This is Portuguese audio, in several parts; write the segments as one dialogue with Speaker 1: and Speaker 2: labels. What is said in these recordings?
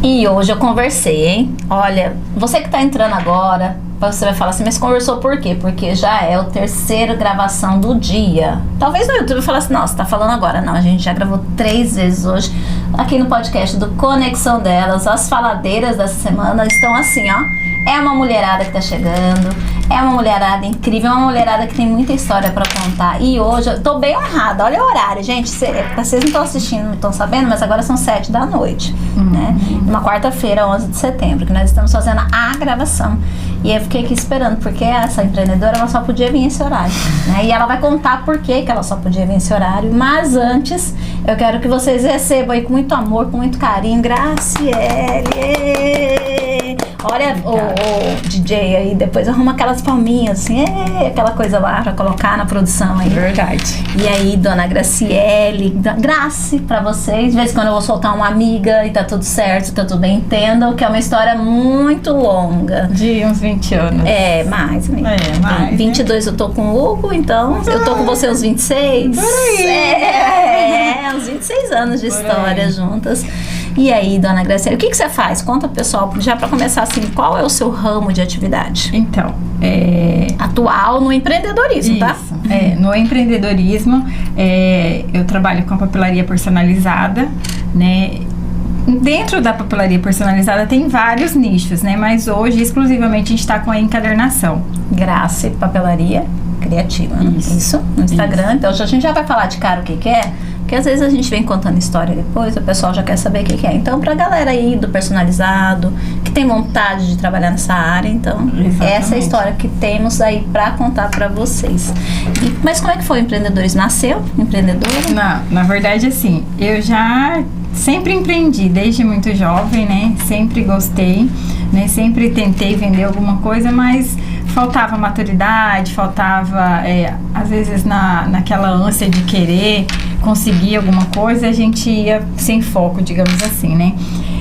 Speaker 1: E hoje eu conversei, hein? Olha, você que tá entrando agora, você vai falar assim, mas conversou por quê? Porque já é a terceira gravação do dia. Talvez no YouTube fale assim, nossa, tá falando agora. Não, a gente já gravou 3 vezes hoje aqui no podcast do Conexão Delas. As faladeiras dessa semana estão assim, ó. É uma mulherada que tá chegando, é uma mulherada incrível, é uma mulherada que tem muita história pra contar. E hoje eu tô bem honrada, olha o horário, gente. Vocês não estão assistindo, não estão sabendo, mas agora são 7 da noite, né? Uma quarta-feira, 11 de setembro, que nós estamos fazendo a gravação. E eu fiquei aqui esperando, porque essa empreendedora, ela só podia vir esse horário, né? E ela vai contar por que ela só podia vir esse horário. Mas antes, eu quero que vocês recebam aí com muito amor, com muito carinho, Graciele! Olha o DJ aí, depois arruma aquelas palminhas, assim, aquela coisa lá pra colocar na produção aí.
Speaker 2: Verdade.
Speaker 1: E aí, dona Graciele, Grace pra vocês. De vez em quando eu vou soltar uma amiga e tá tudo certo, tá tudo bem. Entendam que é uma história muito longa.
Speaker 2: De uns 20 anos.
Speaker 1: Mais.
Speaker 2: Mais,
Speaker 1: 22 eu tô com o Hugo, então eu tô com você uns 26.
Speaker 2: Por aí.
Speaker 1: Uns 26 anos de história juntas. E aí, dona Graciele, o que você faz? Conta pro pessoal, já pra começar assim, qual é o seu ramo de atividade?
Speaker 2: Então,
Speaker 1: atual no empreendedorismo, tá?
Speaker 2: No empreendedorismo, eu trabalho com a papelaria personalizada, né? Dentro da papelaria personalizada tem vários nichos, né? Mas hoje, exclusivamente, a gente está com a encadernação.
Speaker 1: Graça Papelaria Criativa, né? Isso, no Instagram.
Speaker 2: Isso.
Speaker 1: Então, a gente já vai falar de cara o que é, porque às vezes a gente vem contando história depois, o pessoal já quer saber o que é. Então, pra galera aí do personalizado, que tem vontade de trabalhar nessa área, então, essa é a história que temos aí pra contar pra vocês. Mas como é que foi o empreendedorismo? Nasceu empreendedora?
Speaker 2: Na verdade, assim, eu já sempre empreendi, desde muito jovem, né? Sempre gostei, né? Sempre tentei vender alguma coisa, mas faltava maturidade, faltava, às vezes, naquela ânsia de querer conseguir alguma coisa, a gente ia sem foco, digamos assim, né?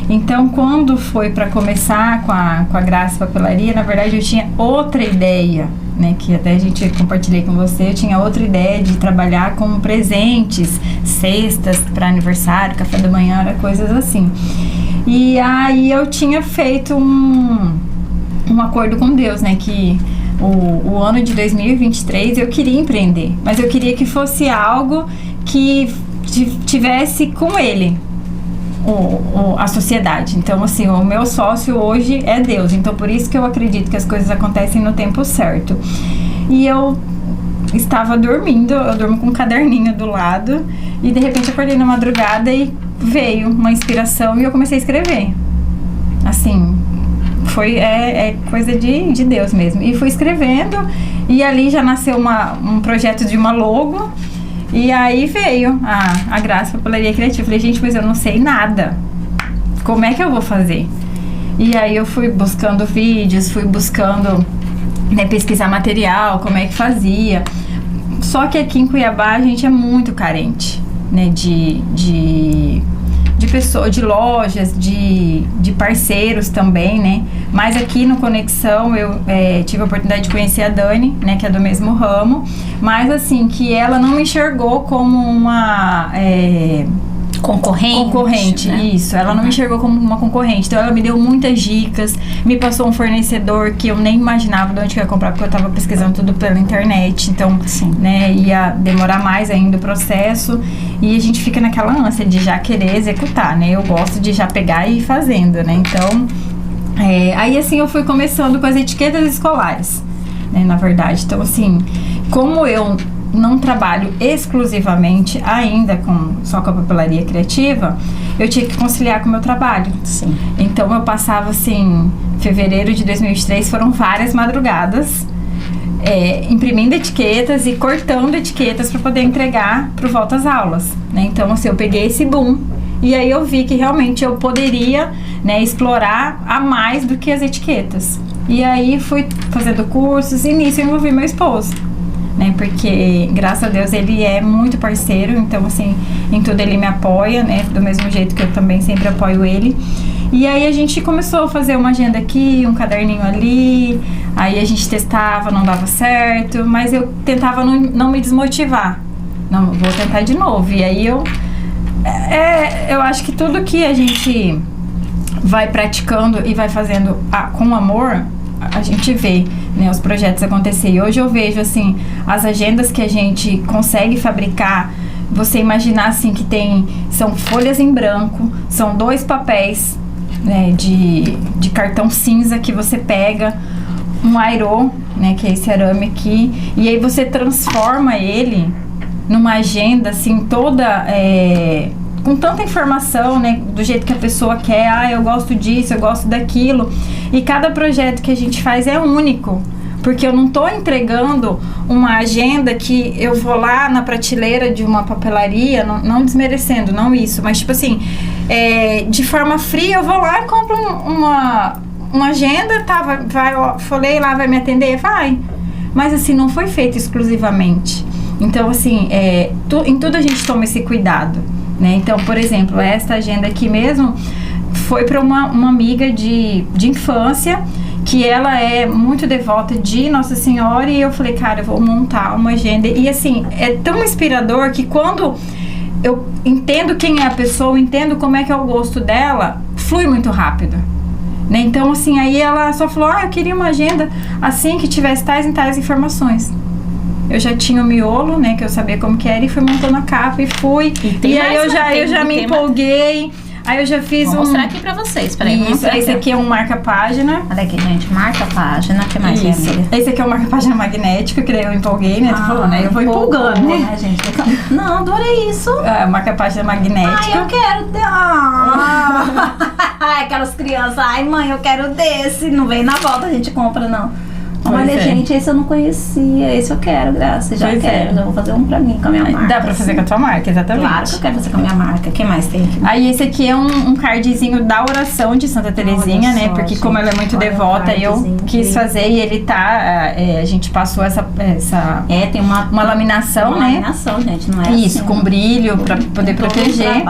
Speaker 2: Então, quando foi para começar com a Graça Papelaria, na verdade, eu tinha outra ideia, né? Que até a gente compartilhei com você, eu tinha outra ideia de trabalhar com presentes, cestas para aniversário, café da manhã, coisas assim. E aí eu tinha feito um acordo com Deus, né? Que o ano de 2023 eu queria empreender, mas eu queria que fosse algo que tivesse com ele, a sociedade. Então, assim, o meu sócio hoje é Deus. Então, por isso que eu acredito que as coisas acontecem no tempo certo. E eu estava dormindo, eu durmo com um caderninho do lado, e de repente acordei na madrugada e veio uma inspiração e eu comecei a escrever. Assim, foi coisa de Deus mesmo. E fui escrevendo, e ali já nasceu um projeto de uma logo. E aí veio a Graça Papelaria Criativa. Falei, gente, mas eu não sei nada. Como é que eu vou fazer? E aí eu fui buscando vídeos, fui buscando, né, pesquisar material, como é que fazia. Só que aqui em Cuiabá a gente é muito carente, né, de pessoas, de lojas, de parceiros também, né? Mas aqui no Conexão eu tive a oportunidade de conhecer a Dani, né, que é do mesmo ramo, mas assim, que ela não me enxergou como uma concorrente, né? Isso, ela não me enxergou como uma concorrente, então ela me deu muitas dicas, me passou um fornecedor que eu nem imaginava de onde eu ia comprar, porque eu estava pesquisando tudo pela internet, então, né, ia demorar mais ainda o processo, e a gente fica naquela ânsia de já querer executar, né, eu gosto de já pegar e ir fazendo, né, então, aí assim eu fui começando com as etiquetas escolares, né, na verdade, então assim, como eu não trabalho exclusivamente ainda só com a papelaria criativa, eu tinha que conciliar com o meu trabalho.
Speaker 1: Sim.
Speaker 2: Então eu passava assim, fevereiro de 2023 foram várias madrugadas imprimindo etiquetas e cortando etiquetas para poder entregar por volta às aulas, né? Então assim, eu peguei esse boom e aí eu vi que realmente eu poderia, né, explorar a mais do que as etiquetas. E aí fui fazendo cursos e nisso eu envolvi meu esposo, né, porque graças a Deus ele é muito parceiro, então assim, em tudo ele me apoia, né, do mesmo jeito que eu também sempre apoio ele. E aí a gente começou a fazer uma agenda aqui, um caderninho ali, aí a gente testava, não dava certo, mas eu tentava não me desmotivar, não, vou tentar de novo. E aí eu acho que tudo que a gente vai praticando e vai fazendo com amor, a gente vê, né, os projetos acontecer. E hoje eu vejo, assim, as agendas que a gente consegue fabricar, você imaginar, assim, que são folhas em branco, são 2 papéis, né, de cartão cinza que você pega, um airô, né, que é esse arame aqui, e aí você transforma ele numa agenda, assim, toda... com tanta informação, né, do jeito que a pessoa quer, eu gosto disso, eu gosto daquilo, e cada projeto que a gente faz é único, porque eu não estou entregando uma agenda que eu vou lá na prateleira de uma papelaria, não desmerecendo, não isso, mas tipo assim, de forma fria eu vou lá e compro uma agenda, tá, folhei lá, vai me atender? Vai, mas assim, não foi feito exclusivamente, então assim, em tudo a gente toma esse cuidado. Né? Então, por exemplo, esta agenda aqui mesmo foi para uma amiga de infância, que ela é muito devota de Nossa Senhora, e eu falei, cara, eu vou montar uma agenda. E assim, é tão inspirador que quando eu entendo quem é a pessoa, entendo como é que é o gosto dela, flui muito rápido. Né? Então, assim, aí ela só falou, eu queria uma agenda assim, que tivesse tais e tais informações. Eu já tinha o miolo, né, que eu sabia como que era, e fui montando a capa e fui. E aí eu já me empolguei. Aí eu já fiz
Speaker 1: Vou mostrar aqui pra vocês. Peraí,
Speaker 2: isso, esse aqui é um marca-página.
Speaker 1: Olha aqui, gente, marca-página. O que mais é, amiga?
Speaker 2: Esse aqui é um marca-página magnético, que daí eu empolguei, né? Tô falando, né? Eu vou empolgando, né,
Speaker 1: gente? Não, adorei isso.
Speaker 2: Marca-página magnética.
Speaker 1: Ai, eu quero aquelas crianças, ai mãe, eu quero desse. Não vem na volta, a gente compra, não. Olha, gente, esse eu não conhecia, esse eu quero, graças, já quero, já vou fazer um pra mim, com a minha marca.
Speaker 2: Dá pra fazer com a tua marca, exatamente.
Speaker 1: Claro que eu quero fazer com a minha marca, o que mais tem aqui?
Speaker 2: Aí esse aqui é um cardzinho da oração de Santa Terezinha, né, porque gente, como ela é muito devota, eu quis fazer, e ele a gente passou essa
Speaker 1: tem uma
Speaker 2: laminação, né?
Speaker 1: Laminação, gente, não é
Speaker 2: isso,
Speaker 1: assim,
Speaker 2: com brilho, pra poder proteger.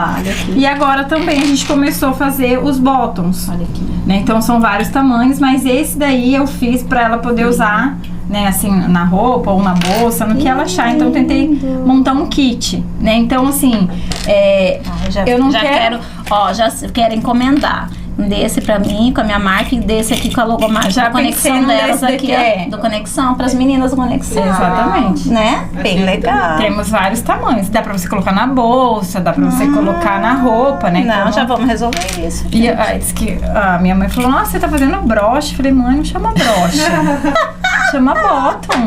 Speaker 2: E agora também a gente começou a fazer os bottoms.
Speaker 1: Olha aqui.
Speaker 2: Né, então são vários tamanhos, mas esse daí eu fiz pra ela poder usar, né, assim, na roupa ou na bolsa, no que ela achar. Então eu tentei montar um kit, né? Então assim, eu não quero,
Speaker 1: já quero encomendar desse pra mim, com a minha marca, e desse aqui com a logomarca
Speaker 2: já
Speaker 1: da Conexão delas aqui, do Conexão, pras meninas do Conexão.
Speaker 2: Exatamente.
Speaker 1: Né? Bem legal.
Speaker 2: Temos vários tamanhos. Dá pra você colocar na bolsa, dá pra você colocar na roupa, né?
Speaker 1: Não, já vamos resolver isso.
Speaker 2: E disse que a minha mãe falou, nossa, você tá fazendo broche. Eu falei, mãe, não chama broche. Chama bottom.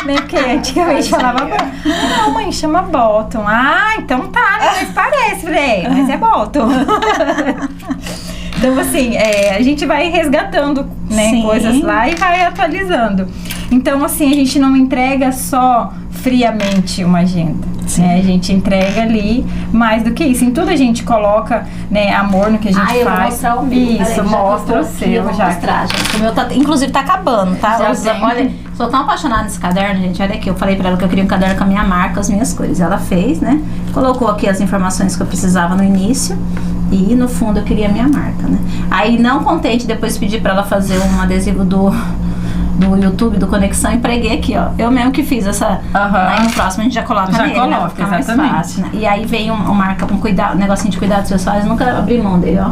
Speaker 2: Né? Porque antigamente falava não, mãe, chama bottom. Então tá, mas parece. Falei, mas é bottom. Então, assim, a gente vai resgatando, né, coisas lá e vai atualizando. Então, assim, a gente não entrega só friamente uma agenda, né? A gente entrega ali mais do que isso. Em tudo a gente coloca, né, amor no que a gente faz.
Speaker 1: Eu vou mostrar o meu.
Speaker 2: Isso, mostra o seu já.
Speaker 1: Gente. O meu inclusive tá acabando, tá? Olha, sou tão apaixonada nesse caderno, gente. Olha aqui, eu falei pra ela que eu queria um caderno com a minha marca, as minhas cores. Ela fez, né? Colocou aqui as informações que eu precisava no início. E no fundo eu queria a minha marca, né? Aí, não contente, depois pedi pra ela fazer um adesivo do YouTube, do Conexão, e preguei aqui, ó. Eu mesmo que fiz essa. Aí no próximo a gente já coloca nele, né? Fica mais fácil, né? E aí veio um negocinho de cuidados pessoais, nunca abri mão dele, ó.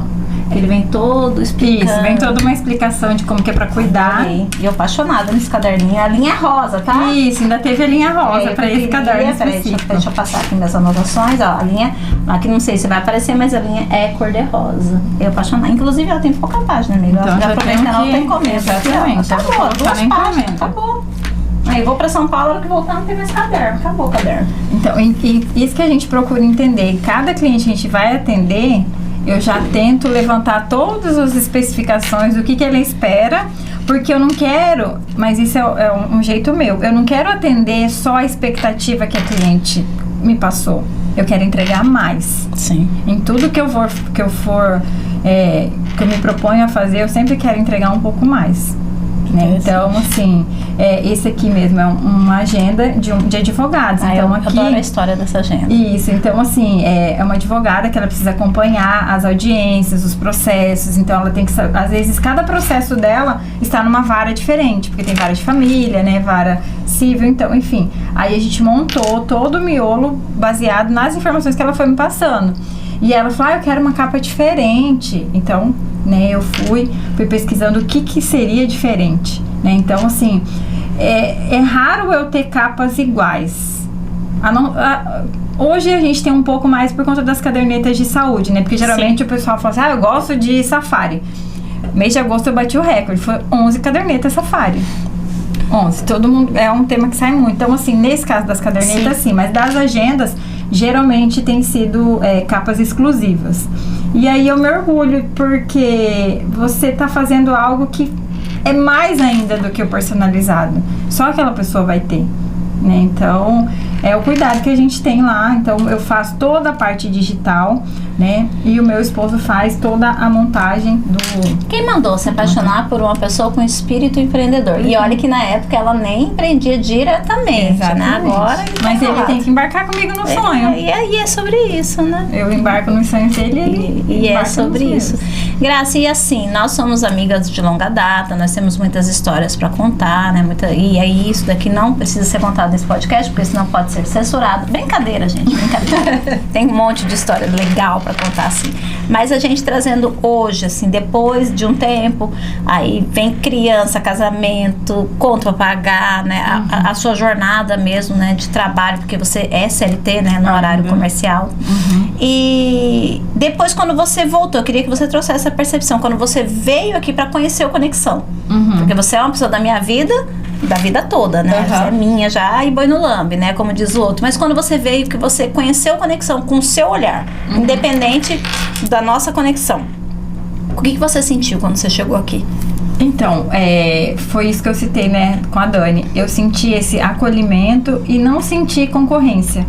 Speaker 1: Ele vem todo explicando.
Speaker 2: Isso, vem toda uma explicação de como que é pra cuidar.
Speaker 1: E eu apaixonada nesse caderninho. A linha é rosa, tá?
Speaker 2: Isso, ainda teve a linha rosa pra esse caderno específico.
Speaker 1: Deixa eu passar aqui minhas anotações, ó. A linha, aqui não sei se vai aparecer, mas a linha é cor-de-rosa. Eu apaixonada. Inclusive, ela tem pouca página, amiga.
Speaker 2: Então, já aproveitando, ela tem
Speaker 1: encomenda.
Speaker 2: Exatamente.
Speaker 1: Acabou, 2 páginas, acabou. Aí vou pra São Paulo, que voltar não tem mais caderno. Acabou o caderno.
Speaker 2: Então, isso que a gente procura entender. Cada cliente que a gente vai atender, eu já tento levantar todas as especificações do que ela espera, porque eu não quero, mas isso é um jeito meu, eu não quero atender só a expectativa que a cliente me passou. Eu quero entregar mais.
Speaker 1: Sim.
Speaker 2: Em tudo que eu me proponho a fazer, eu sempre quero entregar um pouco mais. Né? Então, assim, esse aqui mesmo é uma agenda de advogados. Então,
Speaker 1: eu
Speaker 2: aqui,
Speaker 1: adoro a história dessa agenda.
Speaker 2: Isso, então, assim, é uma advogada que ela precisa acompanhar as audiências, os processos. Então, ela tem que saber, às vezes, cada processo dela está numa vara diferente, porque tem vara de família, né, vara civil, então, enfim. Aí a gente montou todo o miolo baseado nas informações que ela foi me passando. E ela falou, eu quero uma capa diferente. Então, né, eu fui pesquisando o que seria diferente, né? Então, assim, é raro eu ter capas iguais. Hoje a gente tem um pouco mais por conta das cadernetas de saúde, né? Porque geralmente o pessoal fala assim, eu gosto de Safari. Mês de agosto eu bati o recorde, foi 11 cadernetas Safari. 11, todo mundo, é um tema que sai muito. Então, assim, nesse caso das cadernetas, sim, mas das agendas, geralmente tem sido capas exclusivas. E aí eu me orgulho, porque você tá fazendo algo que é mais ainda do que o personalizado. Só aquela pessoa vai ter, né? Então, é o cuidado que a gente tem lá. Então, eu faço toda a parte digital, né? E o meu esposo faz toda a montagem do...
Speaker 1: Quem mandou se apaixonar por uma pessoa com espírito empreendedor? E olha que na época ela nem empreendia diretamente, né? Agora...
Speaker 2: Mas ele tem que embarcar comigo no sonho.
Speaker 1: E aí é sobre isso, né?
Speaker 2: Eu embarco nos sonhos dele
Speaker 1: e é sobre isso. Graça, e assim, nós somos amigas de longa data, nós temos muitas histórias pra contar, né? E aí isso daqui não precisa ser contado nesse podcast, porque senão pode ser censurado. Brincadeira, gente, brincadeira. Tem um monte de história legal pra contar, assim. Mas a gente trazendo hoje, assim, depois de um tempo, aí vem criança, casamento, conta pra pagar, né? A sua jornada mesmo, né? De trabalho, porque você é CLT, né? No horário comercial. E depois, quando você voltou, eu queria que você trouxesse essa percepção. Quando você veio aqui pra conhecer o Conexão. Porque você é uma pessoa da minha vida, da vida toda, né? Você é minha já e boi no lambe, né? Como diz o outro. Mas quando você veio, que você conheceu a Conexão com o seu olhar, independente da nossa conexão, o que você sentiu quando você chegou aqui?
Speaker 2: Então, foi isso que eu citei, né, com a Dani. Eu senti esse acolhimento e não senti concorrência.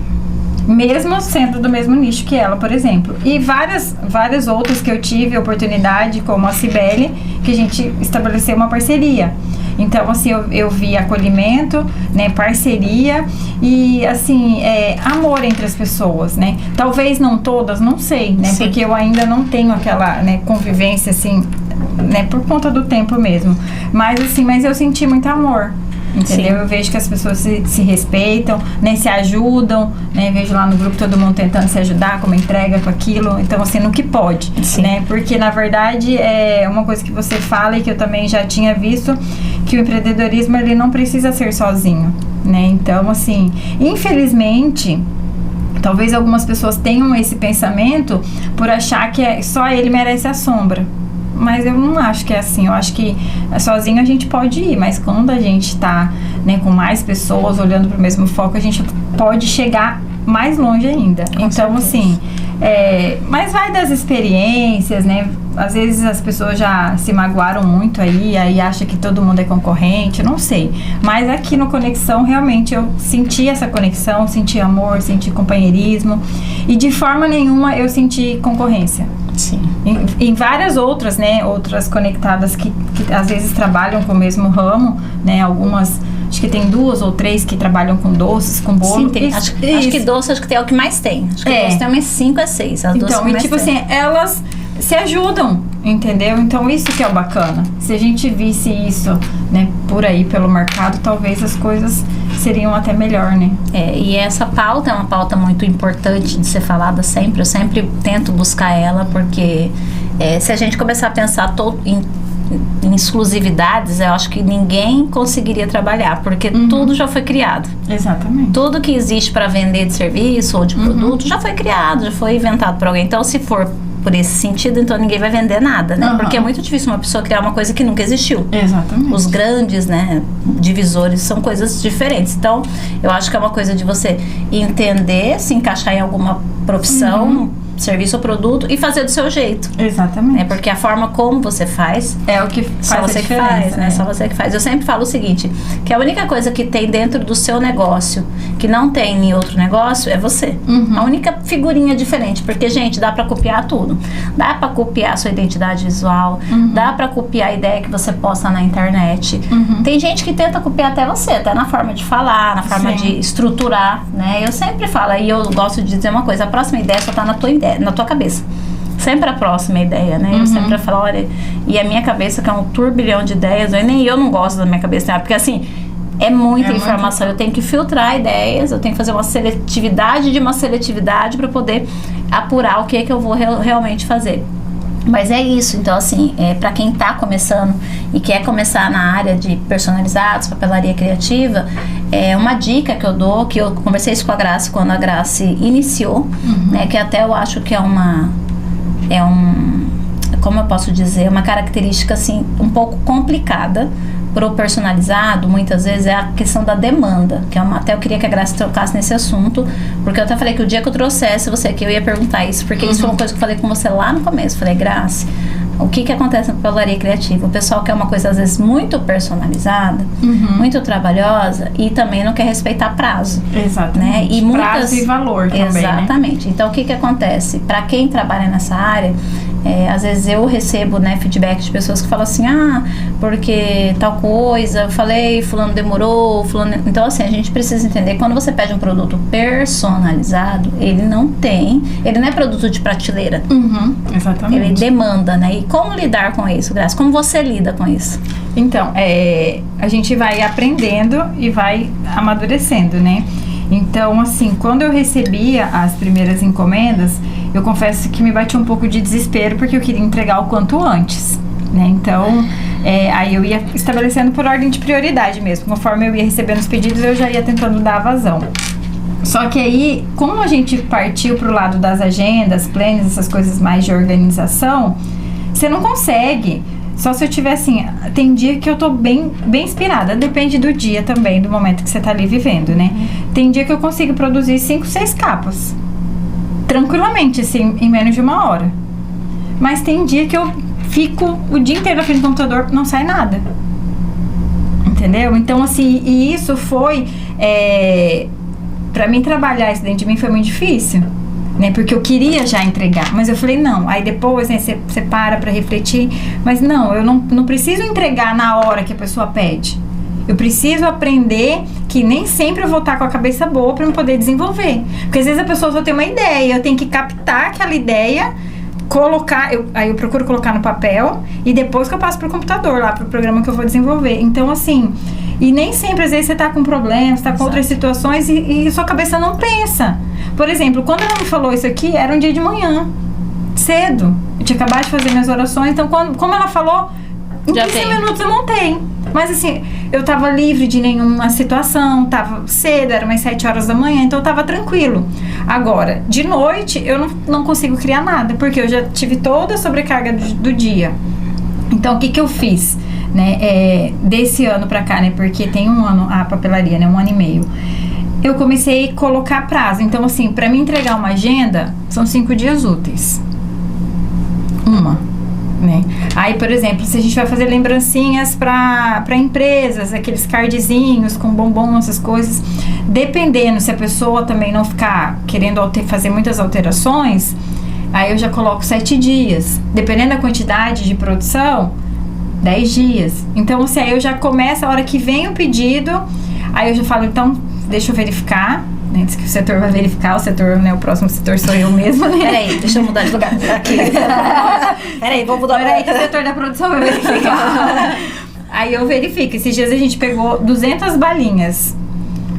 Speaker 2: Mesmo sendo do mesmo nicho que ela, por exemplo. E várias outras que eu tive oportunidade, como a Cibele, que a gente estabeleceu uma parceria. Então, assim, eu vi acolhimento, né, parceria e, assim, amor entre as pessoas, né? Talvez não todas, não sei, né? Sim. Porque eu ainda não tenho aquela, né, convivência, assim, né, por conta do tempo mesmo. Mas, assim, eu senti muito amor. Entendeu? Sim. Eu vejo que as pessoas se respeitam, né, se ajudam, né, vejo lá no grupo todo mundo tentando se ajudar, como entrega com aquilo, então assim, no que pode, sim, né, porque na verdade é uma coisa que você fala e que eu também já tinha visto, que o empreendedorismo ele não precisa ser sozinho, né, então assim, infelizmente, talvez algumas pessoas tenham esse pensamento por achar que só ele merece a sombra. Mas eu não acho que é assim, eu acho que sozinho a gente pode ir, mas quando a gente tá, né, com mais pessoas olhando pro mesmo foco, a gente pode chegar mais longe ainda. Com então, certeza. Assim, mas vai das experiências, né? Às vezes as pessoas já se magoaram muito aí acham que todo mundo é concorrente, não sei. Mas aqui no Conexão, realmente, eu senti essa conexão, senti amor, senti companheirismo. E de forma nenhuma eu senti concorrência.
Speaker 1: Sim.
Speaker 2: Em várias outras, né, outras conectadas que às vezes trabalham com o mesmo ramo, né, algumas, acho que tem 2 ou 3 que trabalham com doces, com bolo.
Speaker 1: Sim, tem. Acho que doce, acho que é o que mais tem. Acho que doce tem umas 5 a 6.
Speaker 2: Então, e tipo assim, elas se ajudam, entendeu? Então isso que é o bacana. Se a gente visse isso, né, por aí pelo mercado, talvez as coisas seriam até melhor, né?
Speaker 1: E essa pauta é uma pauta muito importante de ser falada sempre. Eu sempre tento buscar ela, porque se a gente começar a pensar em exclusividades, eu acho que ninguém conseguiria trabalhar, porque tudo já foi criado.
Speaker 2: Exatamente.
Speaker 1: Tudo que existe para vender de serviço ou de produto já foi criado, já foi inventado por alguém. Então, se for por esse sentido, então ninguém vai vender nada, né? Porque é muito difícil uma pessoa criar uma coisa que nunca existiu.
Speaker 2: Exatamente.
Speaker 1: Os grandes, né, divisores são coisas diferentes. Então, eu acho que é uma coisa de você entender, se encaixar em alguma profissão, serviço ou produto e fazer do seu jeito.
Speaker 2: Exatamente.
Speaker 1: Porque a forma como você faz
Speaker 2: é o que faz
Speaker 1: só você que faz, né? Só você que faz. Eu sempre falo o seguinte, que a única coisa que tem dentro do seu negócio que não tem em outro negócio é você. A única figurinha diferente, porque, gente, dá pra copiar tudo. Dá pra copiar a sua identidade visual, dá pra copiar a ideia que você posta na internet. Tem gente que tenta copiar até você, até na forma de falar, na forma de estruturar, né? Eu sempre falo, e eu gosto de dizer uma coisa, a próxima ideia só tá na tua ideia, na tua cabeça. Sempre a próxima ideia, né? Eu sempre falo, olha, e a minha cabeça, que é um turbilhão de ideias, nem eu não gosto da minha cabeça, né? Porque assim, É muita informação, eu tenho que filtrar ideias, eu tenho que fazer uma seletividade de uma seletividade para poder apurar o que é que eu vou realmente fazer. Mas é isso, então assim, para quem está começando e quer começar na área de personalizados, papelaria criativa, uma dica que eu dou, que eu conversei isso com a Grace quando a Grace iniciou, né, que até eu acho que como eu posso dizer, uma característica assim, um pouco complicada pro personalizado, muitas vezes é a questão da demanda, que até eu queria que a Grace tocasse nesse assunto, porque eu até falei que o dia que eu trouxesse você aqui, eu ia perguntar isso, porque isso foi uma coisa que eu falei com você lá no começo. Falei, Grace, o que acontece na papelaria criativa? O pessoal quer uma coisa, às vezes, muito personalizada, muito trabalhosa, e também não quer respeitar prazo.
Speaker 2: Exatamente.
Speaker 1: Né? E
Speaker 2: prazo e valor também,
Speaker 1: exatamente. Né? Então, o que acontece? Para quem trabalha nessa área, às vezes eu recebo, né, feedback de pessoas que falam assim, porque tal coisa, eu falei, fulano demorou, fulano... Então, assim, a gente precisa entender, quando você pede um produto personalizado, ele não é produto de prateleira.
Speaker 2: Exatamente.
Speaker 1: Ele demanda, né? E como lidar com isso, Graça? Como você lida com isso?
Speaker 2: Então, a gente vai aprendendo e vai amadurecendo, né? Então, assim, quando eu recebia as primeiras encomendas, eu confesso que me batia um pouco de desespero, porque eu queria entregar o quanto antes, né? Então, aí eu ia estabelecendo por ordem de prioridade mesmo. Conforme eu ia recebendo os pedidos, eu já ia tentando dar vazão. Só que aí, como a gente partiu pro lado das agendas, planos, essas coisas mais de organização, você não consegue. Só se eu tiver assim, tem dia que eu tô bem inspirada, depende do dia também, do momento que você tá ali vivendo, né? Tem dia que eu consigo produzir 5, 6 capas, tranquilamente, assim, em menos de 1 hora. Mas tem dia que eu fico o dia inteiro na frente do computador, não sai nada. Entendeu? Então, assim, e isso foi, pra mim trabalhar isso dentro de mim foi muito difícil. Né, porque eu queria já entregar, mas eu falei não, aí depois, né, você para pra refletir, mas não, eu não preciso entregar na hora que a pessoa pede, eu preciso aprender que nem sempre eu vou estar com a cabeça boa pra eu poder desenvolver, porque às vezes a pessoa só tem uma ideia, eu tenho que captar aquela ideia, colocar, aí eu procuro colocar no papel e depois que eu passo pro computador, lá pro programa que eu vou desenvolver. Então assim, e nem sempre às vezes você tá com problemas, tá com outras situações e sua cabeça não pensa. Por exemplo, quando ela me falou isso aqui, era um dia de manhã, cedo, eu tinha acabado de fazer minhas orações, então como ela falou, em 15 minutos eu montei. Mas assim, eu tava livre de nenhuma situação, tava cedo, era umas 7 horas da manhã, então eu tava tranquilo. Agora, de noite, eu não consigo criar nada, porque eu já tive toda a sobrecarga do dia. Então, o que eu fiz, né, desse ano pra cá, né, porque tem um ano a papelaria, né, 1 ano e meio, eu comecei a colocar prazo. Então, assim, pra mim entregar uma agenda, são 5 dias úteis. Né? Aí, por exemplo, se a gente vai fazer lembrancinhas para empresas, aqueles cardzinhos com bombom, essas coisas, dependendo, se a pessoa também não ficar querendo fazer muitas alterações, aí eu já coloco 7 dias. Dependendo da quantidade de produção, 10 dias. Então, assim, aí eu já começo, a hora que vem o pedido, aí eu já falo, então, deixa eu verificar. Antes que o setor vai verificar, o setor, né, o próximo setor sou eu mesma, né?
Speaker 1: Peraí, deixa eu mudar de lugar aqui. Peraí, vou mudar.
Speaker 2: Peraí, que o setor da produção vai verificar. Aí eu verifico. Esses dias a gente pegou 200 balinhas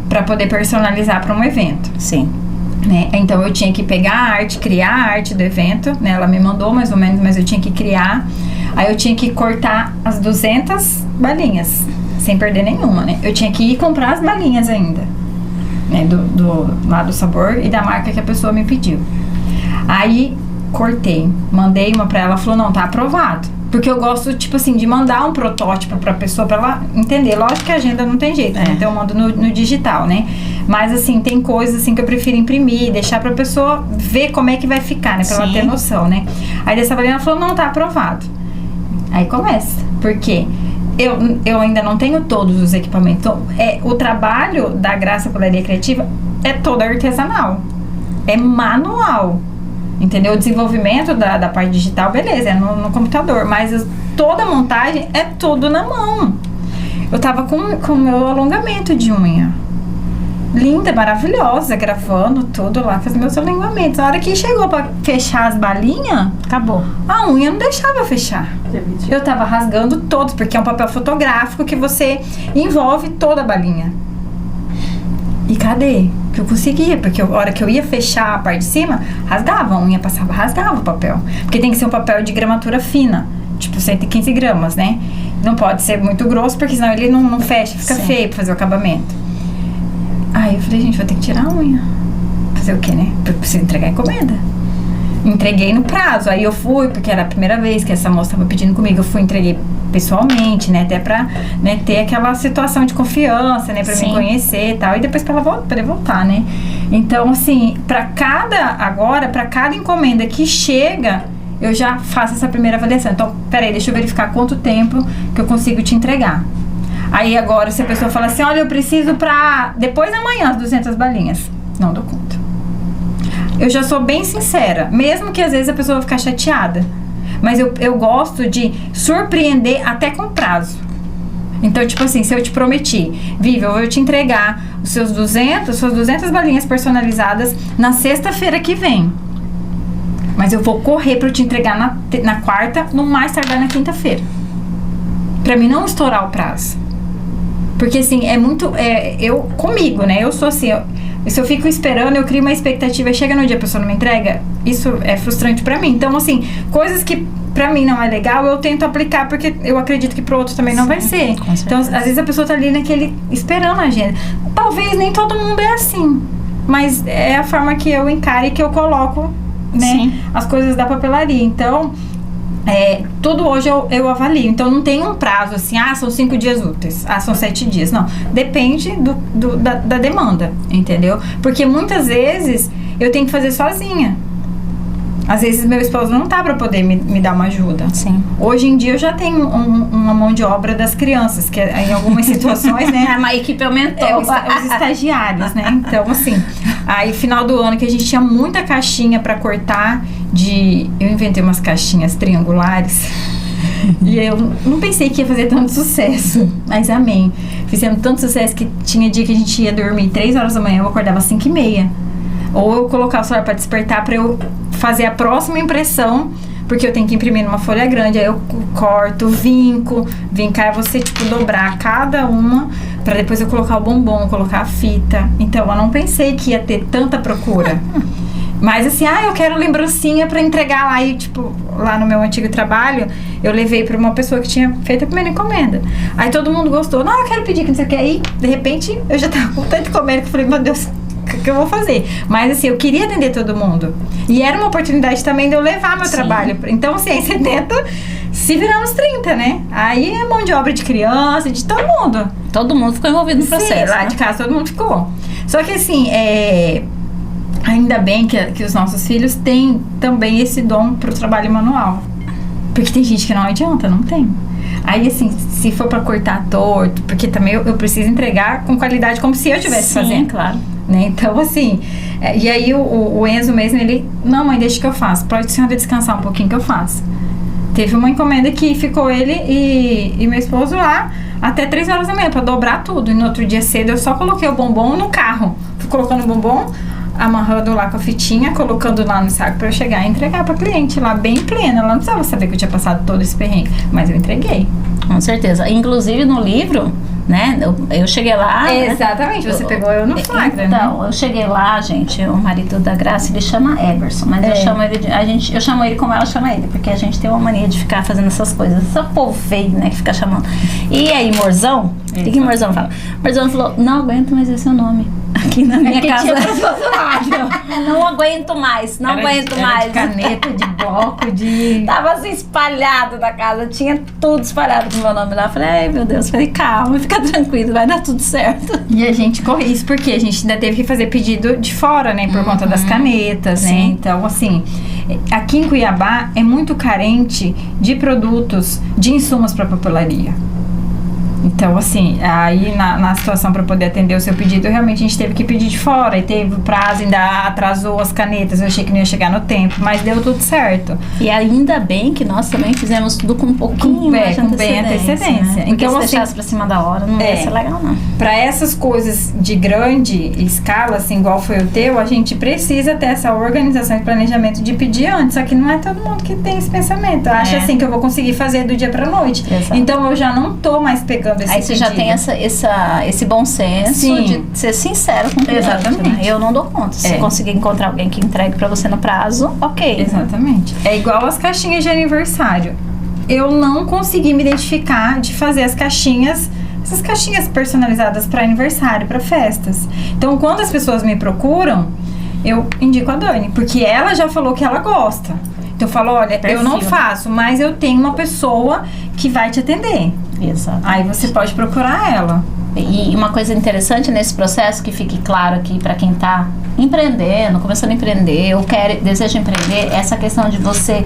Speaker 2: pra poder personalizar pra um evento.
Speaker 1: Sim.
Speaker 2: Né? Então eu tinha que pegar a arte, criar a arte do evento, né? Ela me mandou mais ou menos, mas eu tinha que criar. Aí eu tinha que cortar as 200 balinhas, sem perder nenhuma, né? Eu tinha que ir comprar as balinhas ainda. Né, lá do sabor e da marca que a pessoa me pediu. Aí cortei, mandei uma pra ela, falou, não, tá aprovado. Porque eu gosto, tipo assim, de mandar um protótipo pra pessoa, pra ela entender. Lógico que a agenda não tem jeito, né? Então eu mando no digital, né? Mas assim, tem coisas assim que eu prefiro imprimir, deixar pra pessoa ver como é que vai ficar, né? Pra ela ter noção, né? Aí dessa vez ela falou, não, tá aprovado. Aí começa. Por quê? Eu ainda não tenho todos os equipamentos. Então, o trabalho da Graça Papelaria Criativa é todo artesanal. É manual. Entendeu? O desenvolvimento da parte digital, beleza, é no computador. Mas toda a montagem é tudo na mão. Eu tava com o meu alongamento de unha. linda, maravilhosa, gravando tudo lá, fazendo meus alongamentos. A hora que chegou pra fechar as balinhas,
Speaker 1: Acabou.
Speaker 2: a unha não deixava fechar. Eu tava rasgando todos, porque é um papel fotográfico que você envolve toda a balinha. E cadê? Que eu conseguia, porque a hora que eu ia fechar a parte de cima, rasgava a unha, passava, rasgava o papel. Porque tem que ser um papel de gramatura fina, tipo 115 gramas, né? Não pode ser muito grosso, porque senão ele não fecha, fica feio pra fazer o acabamento. Aí eu falei, gente, vou ter que tirar a unha. Fazer o quê, né? Eu preciso entregar a encomenda. Entreguei no prazo, aí eu fui, porque era a primeira vez que essa moça estava pedindo comigo, eu fui, entreguei pessoalmente, né, até pra, né, ter aquela situação de confiança, né, pra me conhecer e tal, e depois pra ela poder voltar, né. Então, assim, pra cada encomenda que chega, eu já faço essa primeira avaliação. Então, peraí, deixa eu verificar quanto tempo que eu consigo te entregar. Aí agora, se a pessoa fala assim, olha, eu preciso pra depois da manhã as 200 balinhas, não dou conta. Eu já sou bem sincera, mesmo que às vezes a pessoa vai ficar chateada. Mas eu gosto de surpreender até com prazo. Então, tipo assim, se eu te prometi, Vivi, eu vou te entregar suas 200 balinhas personalizadas na sexta-feira que vem. Mas eu vou correr pra eu te entregar na quarta, no mais tardar na quinta-feira. Pra mim não estourar o prazo. Porque assim, é muito... comigo, né? Eu sou assim... Se eu fico esperando, eu crio uma expectativa, chega no dia a pessoa não me entrega, isso é frustrante pra mim. Então, assim, coisas que pra mim não é legal, eu tento aplicar, porque eu acredito que pro outro também não vai ser. Então, às vezes a pessoa tá ali esperando a agenda. Talvez nem todo mundo é assim, mas é a forma que eu encaro e que eu coloco, né, as coisas da papelaria. Então, tudo hoje eu avalio. Então não tem um prazo assim, são 5 dias úteis, são 7 dias. Não, depende da demanda, entendeu? Porque muitas vezes eu tenho que fazer sozinha. Às vezes meu esposo não tá pra poder me dar uma ajuda.
Speaker 1: Sim.
Speaker 2: Hoje em dia eu já tenho uma mão de obra das crianças, que em algumas situações, né?
Speaker 1: A equipe aumentou.
Speaker 2: Os estagiários, né? Então, assim, aí final do ano que a gente tinha muita caixinha pra cortar eu inventei umas caixinhas triangulares. E eu não pensei que ia fazer tanto sucesso, mas amém. Fizemos tanto sucesso que tinha dia que a gente ia dormir 3 horas da manhã, eu acordava às 5h30. Ou eu colocava o celular pra despertar pra eu fazer a próxima impressão, porque eu tenho que imprimir numa folha grande, aí eu corto, vincar é você, tipo, dobrar cada uma, pra depois eu colocar o bombom, colocar a fita. Então, eu não pensei que ia ter tanta procura. Mas assim, eu quero lembrancinha pra entregar lá. E tipo, lá no meu antigo trabalho, eu levei pra uma pessoa que tinha feito a primeira encomenda. Aí todo mundo gostou. Não, eu quero pedir que não sei o que. Aí, de repente, eu já tava com tanta encomenda que eu falei, meu Deus, o que eu vou fazer? Mas assim, eu queria atender todo mundo. E era uma oportunidade também de eu levar meu trabalho. Então, assim, aí você tenta se virar nos 30, né? Aí é mão de obra de criança, de todo mundo.
Speaker 1: Todo mundo ficou envolvido no processo.
Speaker 2: Lá de casa todo mundo ficou. Só que assim, ainda bem que os nossos filhos têm também esse dom pro trabalho manual. Porque tem gente que não adianta, não tem. Aí, assim, se for pra cortar torto, porque também eu preciso entregar com qualidade, como se eu estivesse fazendo.
Speaker 1: Claro.
Speaker 2: Né? Então, assim, e aí o Enzo mesmo, ele, não, mãe, deixa que eu faço. Pode a senhora descansar um pouquinho que eu faço. Teve uma encomenda que ficou ele e meu esposo lá até 3 horas da manhã pra dobrar tudo. E no outro dia cedo eu só coloquei o bombom no carro. Fui colocando o bombom, amarrando lá com a fitinha, colocando lá no saco pra eu chegar e entregar pra cliente lá, bem plena. Ela não precisava saber que eu tinha passado todo esse perrengue, mas eu entreguei.
Speaker 1: Com certeza. Inclusive no livro, né, eu cheguei lá...
Speaker 2: Exatamente, você pegou eu no flagra,
Speaker 1: então, eu cheguei lá, gente, o marido da Graça, ele chama Eberson, mas eu chamo ele eu chamo ele como ela chama ele, porque a gente tem uma mania de ficar fazendo essas coisas, esse povo feio, né, que fica chamando. E aí, Morzão, o que Morzão fala? Morzão falou, não aguento mais esse seu nome. Aqui na minha casa. Não aguento mais, não aguento mais.
Speaker 2: De caneta, de bloco, de...
Speaker 1: Tava assim espalhado na casa, tinha tudo espalhado com o meu nome lá. Falei, ai meu Deus, falei, calma, fica tranquilo, vai dar tudo certo.
Speaker 2: E a gente corre isso porque a gente ainda teve que fazer pedido de fora, né, por conta das canetas, né? Então, assim, aqui em Cuiabá é muito carente de produtos, de insumos para papelaria. Então, assim, aí na situação para poder atender o seu pedido, realmente a gente teve que pedir de fora. E teve o prazo, ainda atrasou as canetas. Eu achei que não ia chegar no tempo, mas deu tudo certo.
Speaker 1: E ainda bem que nós também fizemos tudo com um pouquinho mais de
Speaker 2: antecedência.
Speaker 1: Né? Porque
Speaker 2: então,
Speaker 1: se
Speaker 2: assim,
Speaker 1: deixasse pra cima da hora, não ia ser legal, não.
Speaker 2: Para essas coisas de grande escala, assim, igual foi o teu, a gente precisa ter essa organização e planejamento de pedir antes. Só que não é todo mundo que tem esse pensamento. Acha assim que eu vou conseguir fazer do dia pra noite. Exato. Então, eu já não tô mais pegando esse
Speaker 1: Aí você
Speaker 2: pedido.
Speaker 1: já tem esse bom senso de ser sincero com o cliente.
Speaker 2: Exatamente.
Speaker 1: Né? Eu não dou conta. Se você conseguir encontrar alguém que entregue pra você no prazo, ok.
Speaker 2: Exatamente. É igual as caixinhas de aniversário. Eu não consegui me identificar de fazer as caixinhas, essas caixinhas personalizadas para aniversário, para festas. Então, quando as pessoas me procuram, eu indico a Dani, porque ela já falou que ela gosta. Então, eu falo, olha, eu não faço, mas eu tenho uma pessoa que vai te atender.
Speaker 1: Exato.
Speaker 2: Aí você pode procurar ela.
Speaker 1: E uma coisa interessante nesse processo, que fique claro aqui para quem está empreendendo, começando a empreender ou deseja empreender, essa questão de você,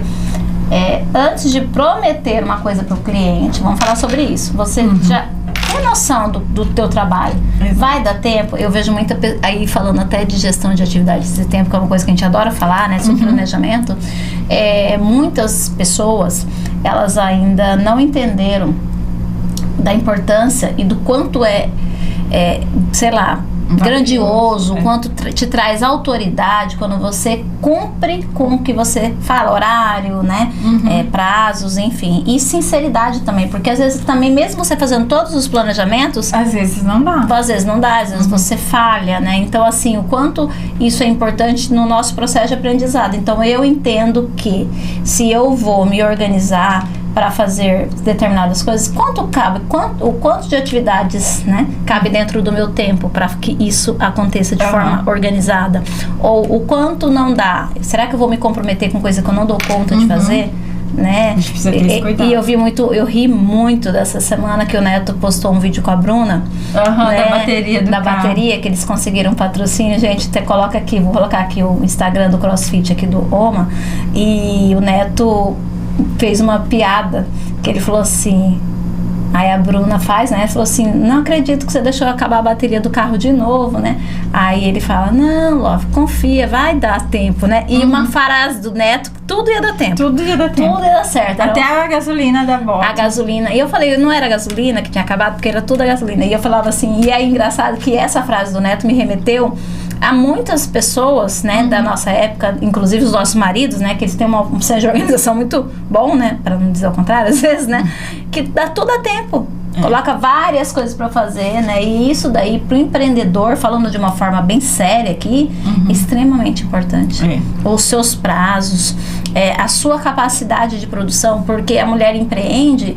Speaker 1: antes de prometer uma coisa para o cliente, vamos falar sobre isso, você já tem noção do teu trabalho. Exato. Vai dar tempo? Eu vejo muita, aí falando até de gestão de atividades de tempo, que é uma coisa que a gente adora falar, né, sobre planejamento, muitas pessoas, elas ainda não entenderam da importância e do quanto sei lá, grandioso, quanto te traz autoridade quando você cumpre com o que você fala, horário, né, prazos, enfim, e sinceridade também, porque às vezes também, mesmo você fazendo todos os planejamentos,
Speaker 2: às vezes não dá,
Speaker 1: às vezes você falha, né, então assim, o quanto isso é importante no nosso processo de aprendizado. Então eu entendo que se eu vou me organizar para fazer determinadas coisas, o quanto de atividades, né, cabe dentro do meu tempo para que isso aconteça de forma organizada, ou o quanto não dá, será que eu vou me comprometer com coisa que eu não dou conta de fazer, né?
Speaker 2: A gente precisa ter esse cuidado.
Speaker 1: E eu ri muito dessa semana que o Neto postou um vídeo com a Bruna,
Speaker 2: né, da
Speaker 1: bateria, que eles conseguiram patrocínio. Gente, coloca aqui, vou colocar aqui o Instagram do CrossFit aqui do Oma, e o Neto fez uma piada, que ele falou assim, aí a Bruna faz, né, falou assim, não acredito que você deixou acabar a bateria do carro de novo, né, aí ele fala, não, Love, confia, vai dar tempo, né, e uma frase do Neto, tudo ia dar tempo.
Speaker 2: Tudo ia dar certo.
Speaker 1: Até
Speaker 2: a gasolina da bota.
Speaker 1: A gasolina. E eu falei, não era a gasolina que tinha acabado, porque era tudo a gasolina. E eu falava assim, e é engraçado que essa frase do Neto me remeteu a muitas pessoas, né, da nossa época, inclusive os nossos maridos, né, que eles têm um senso de organização muito bom, né, para não dizer o contrário, às vezes, né, que dá tudo a tempo. Coloca várias coisas para fazer, né? E isso daí pro empreendedor, falando de uma forma bem séria aqui, extremamente importante. Os seus prazos, a sua capacidade de produção, porque a mulher empreende,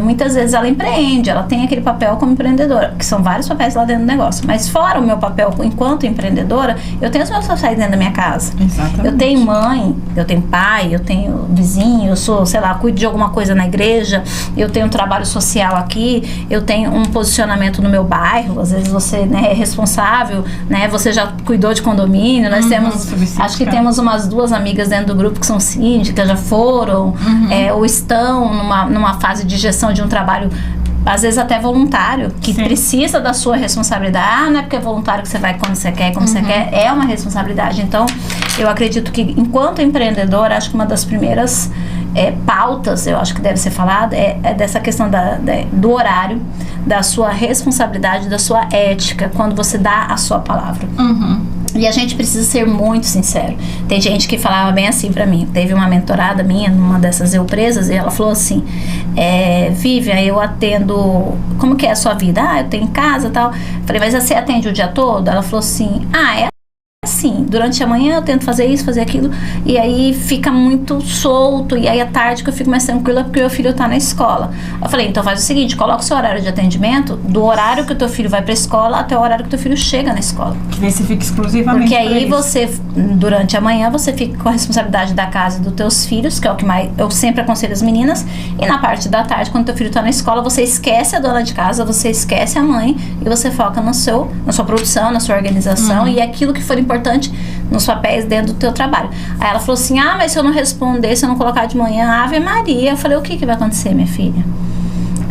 Speaker 1: muitas vezes ela empreende, ela tem aquele papel como empreendedora, que são vários papéis lá dentro do negócio. Mas fora o meu papel enquanto empreendedora, eu tenho os meus papéis dentro da minha casa.
Speaker 2: Exatamente.
Speaker 1: Eu tenho mãe, eu tenho pai, eu tenho vizinho, eu sou, sei lá, cuido de alguma coisa na igreja, eu tenho um trabalho social aqui, eu tenho um posicionamento no meu bairro, às vezes você, né, é responsável, né, você já cuidou de condomínio, nós temos, acho que temos umas 2 amigas dentro do grupo que são síndicas, já foram, ou estão numa fase de gestão de um trabalho, às vezes até voluntário, que precisa da sua responsabilidade. Não é porque é voluntário que você vai quando você quer, como você quer, é uma responsabilidade. Então, eu acredito que, enquanto empreendedor, acho que uma das primeiras pautas, eu acho que deve ser falada, é dessa questão do horário, da sua responsabilidade, da sua ética, quando você dá a sua palavra. E a gente precisa ser muito sincero. Tem gente que falava bem assim pra mim. Teve uma mentorada minha, numa dessas empresas, e ela falou assim, Vivian, eu atendo, como que é a sua vida? Eu tenho em casa e tal. Falei, mas você atende o dia todo? Ela falou assim, assim, durante a manhã eu tento fazer isso, fazer aquilo, e aí fica muito solto, e aí à tarde que eu fico mais tranquila porque meu filho tá na escola. Eu falei, então faz o seguinte, coloca o seu horário de atendimento do horário que o teu filho vai pra escola até o horário que o teu filho chega na escola.
Speaker 2: Que daí você fica exclusivamente.
Speaker 1: Porque aí você, durante a manhã, você fica com a responsabilidade da casa e dos teus filhos, que é o que mais eu sempre aconselho as meninas, e na parte da tarde, quando teu filho tá na escola, você esquece a dona de casa, você esquece a mãe, e você foca na sua produção, na sua organização, e aquilo que for importante nos papéis dentro do teu trabalho. Aí ela falou assim, mas se eu não responder, se eu não colocar de manhã, Ave Maria. Eu falei, o que vai acontecer, minha filha?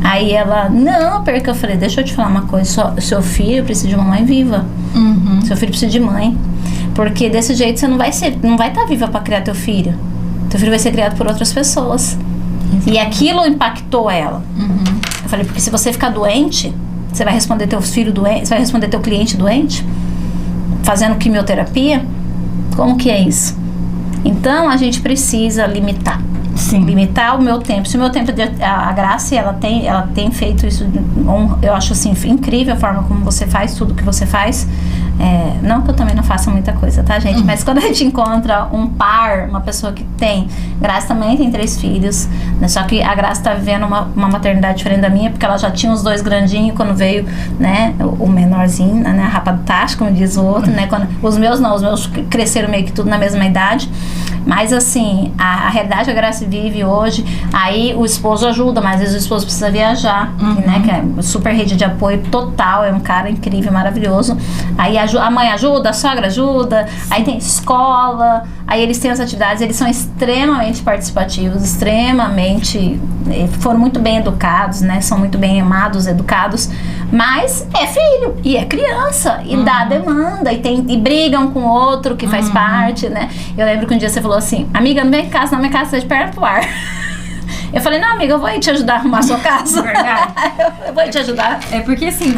Speaker 1: Aí ela, não, porque eu falei, deixa eu te falar uma coisa, seu filho precisa de uma mãe viva. Seu filho precisa de mãe. Porque desse jeito você não vai estar viva para criar teu filho. Teu filho vai ser criado por outras pessoas. E aquilo impactou ela. Eu falei, porque se você ficar doente, você vai responder teu filho doente, você vai responder teu cliente doente, fazendo quimioterapia? Como que é isso? Então a gente precisa limitar.
Speaker 2: Sim.
Speaker 1: Limitar o meu tempo. Se o meu tempo, a Graça, ela tem feito isso, eu acho assim, incrível a forma como você faz tudo que você faz. Não que eu também não faça muita coisa, tá, gente? Mas quando a gente encontra um par, uma pessoa que tem... Graça também tem 3 filhos, né? Só que a Graça tá vivendo uma maternidade diferente da minha, porque ela já tinha os 2 grandinhos quando veio, né? O menorzinho, né? A rapa do tacho, como diz o outro, né? Os meus cresceram meio que tudo na mesma idade. Mas assim, a realidade que a Graça vive hoje, aí o esposo ajuda, mas às vezes o esposo precisa viajar, né? Que é super rede de apoio total, é um cara incrível, maravilhoso. Aí a mãe ajuda, a sogra ajuda, aí tem escola, aí eles têm as atividades, eles são extremamente participativos, foram muito bem educados, né? São muito bem amados, educados, mas é filho, e é criança, e dá demanda, e brigam com o outro que faz parte, né? Eu lembro que um dia você falou assim, amiga, não vem em casa, não, minha casa está de perna pro ar. Eu falei, não, amiga, eu vou aí te ajudar a arrumar a sua casa.
Speaker 2: Verdade.
Speaker 1: Eu vou te ajudar.
Speaker 2: É porque assim,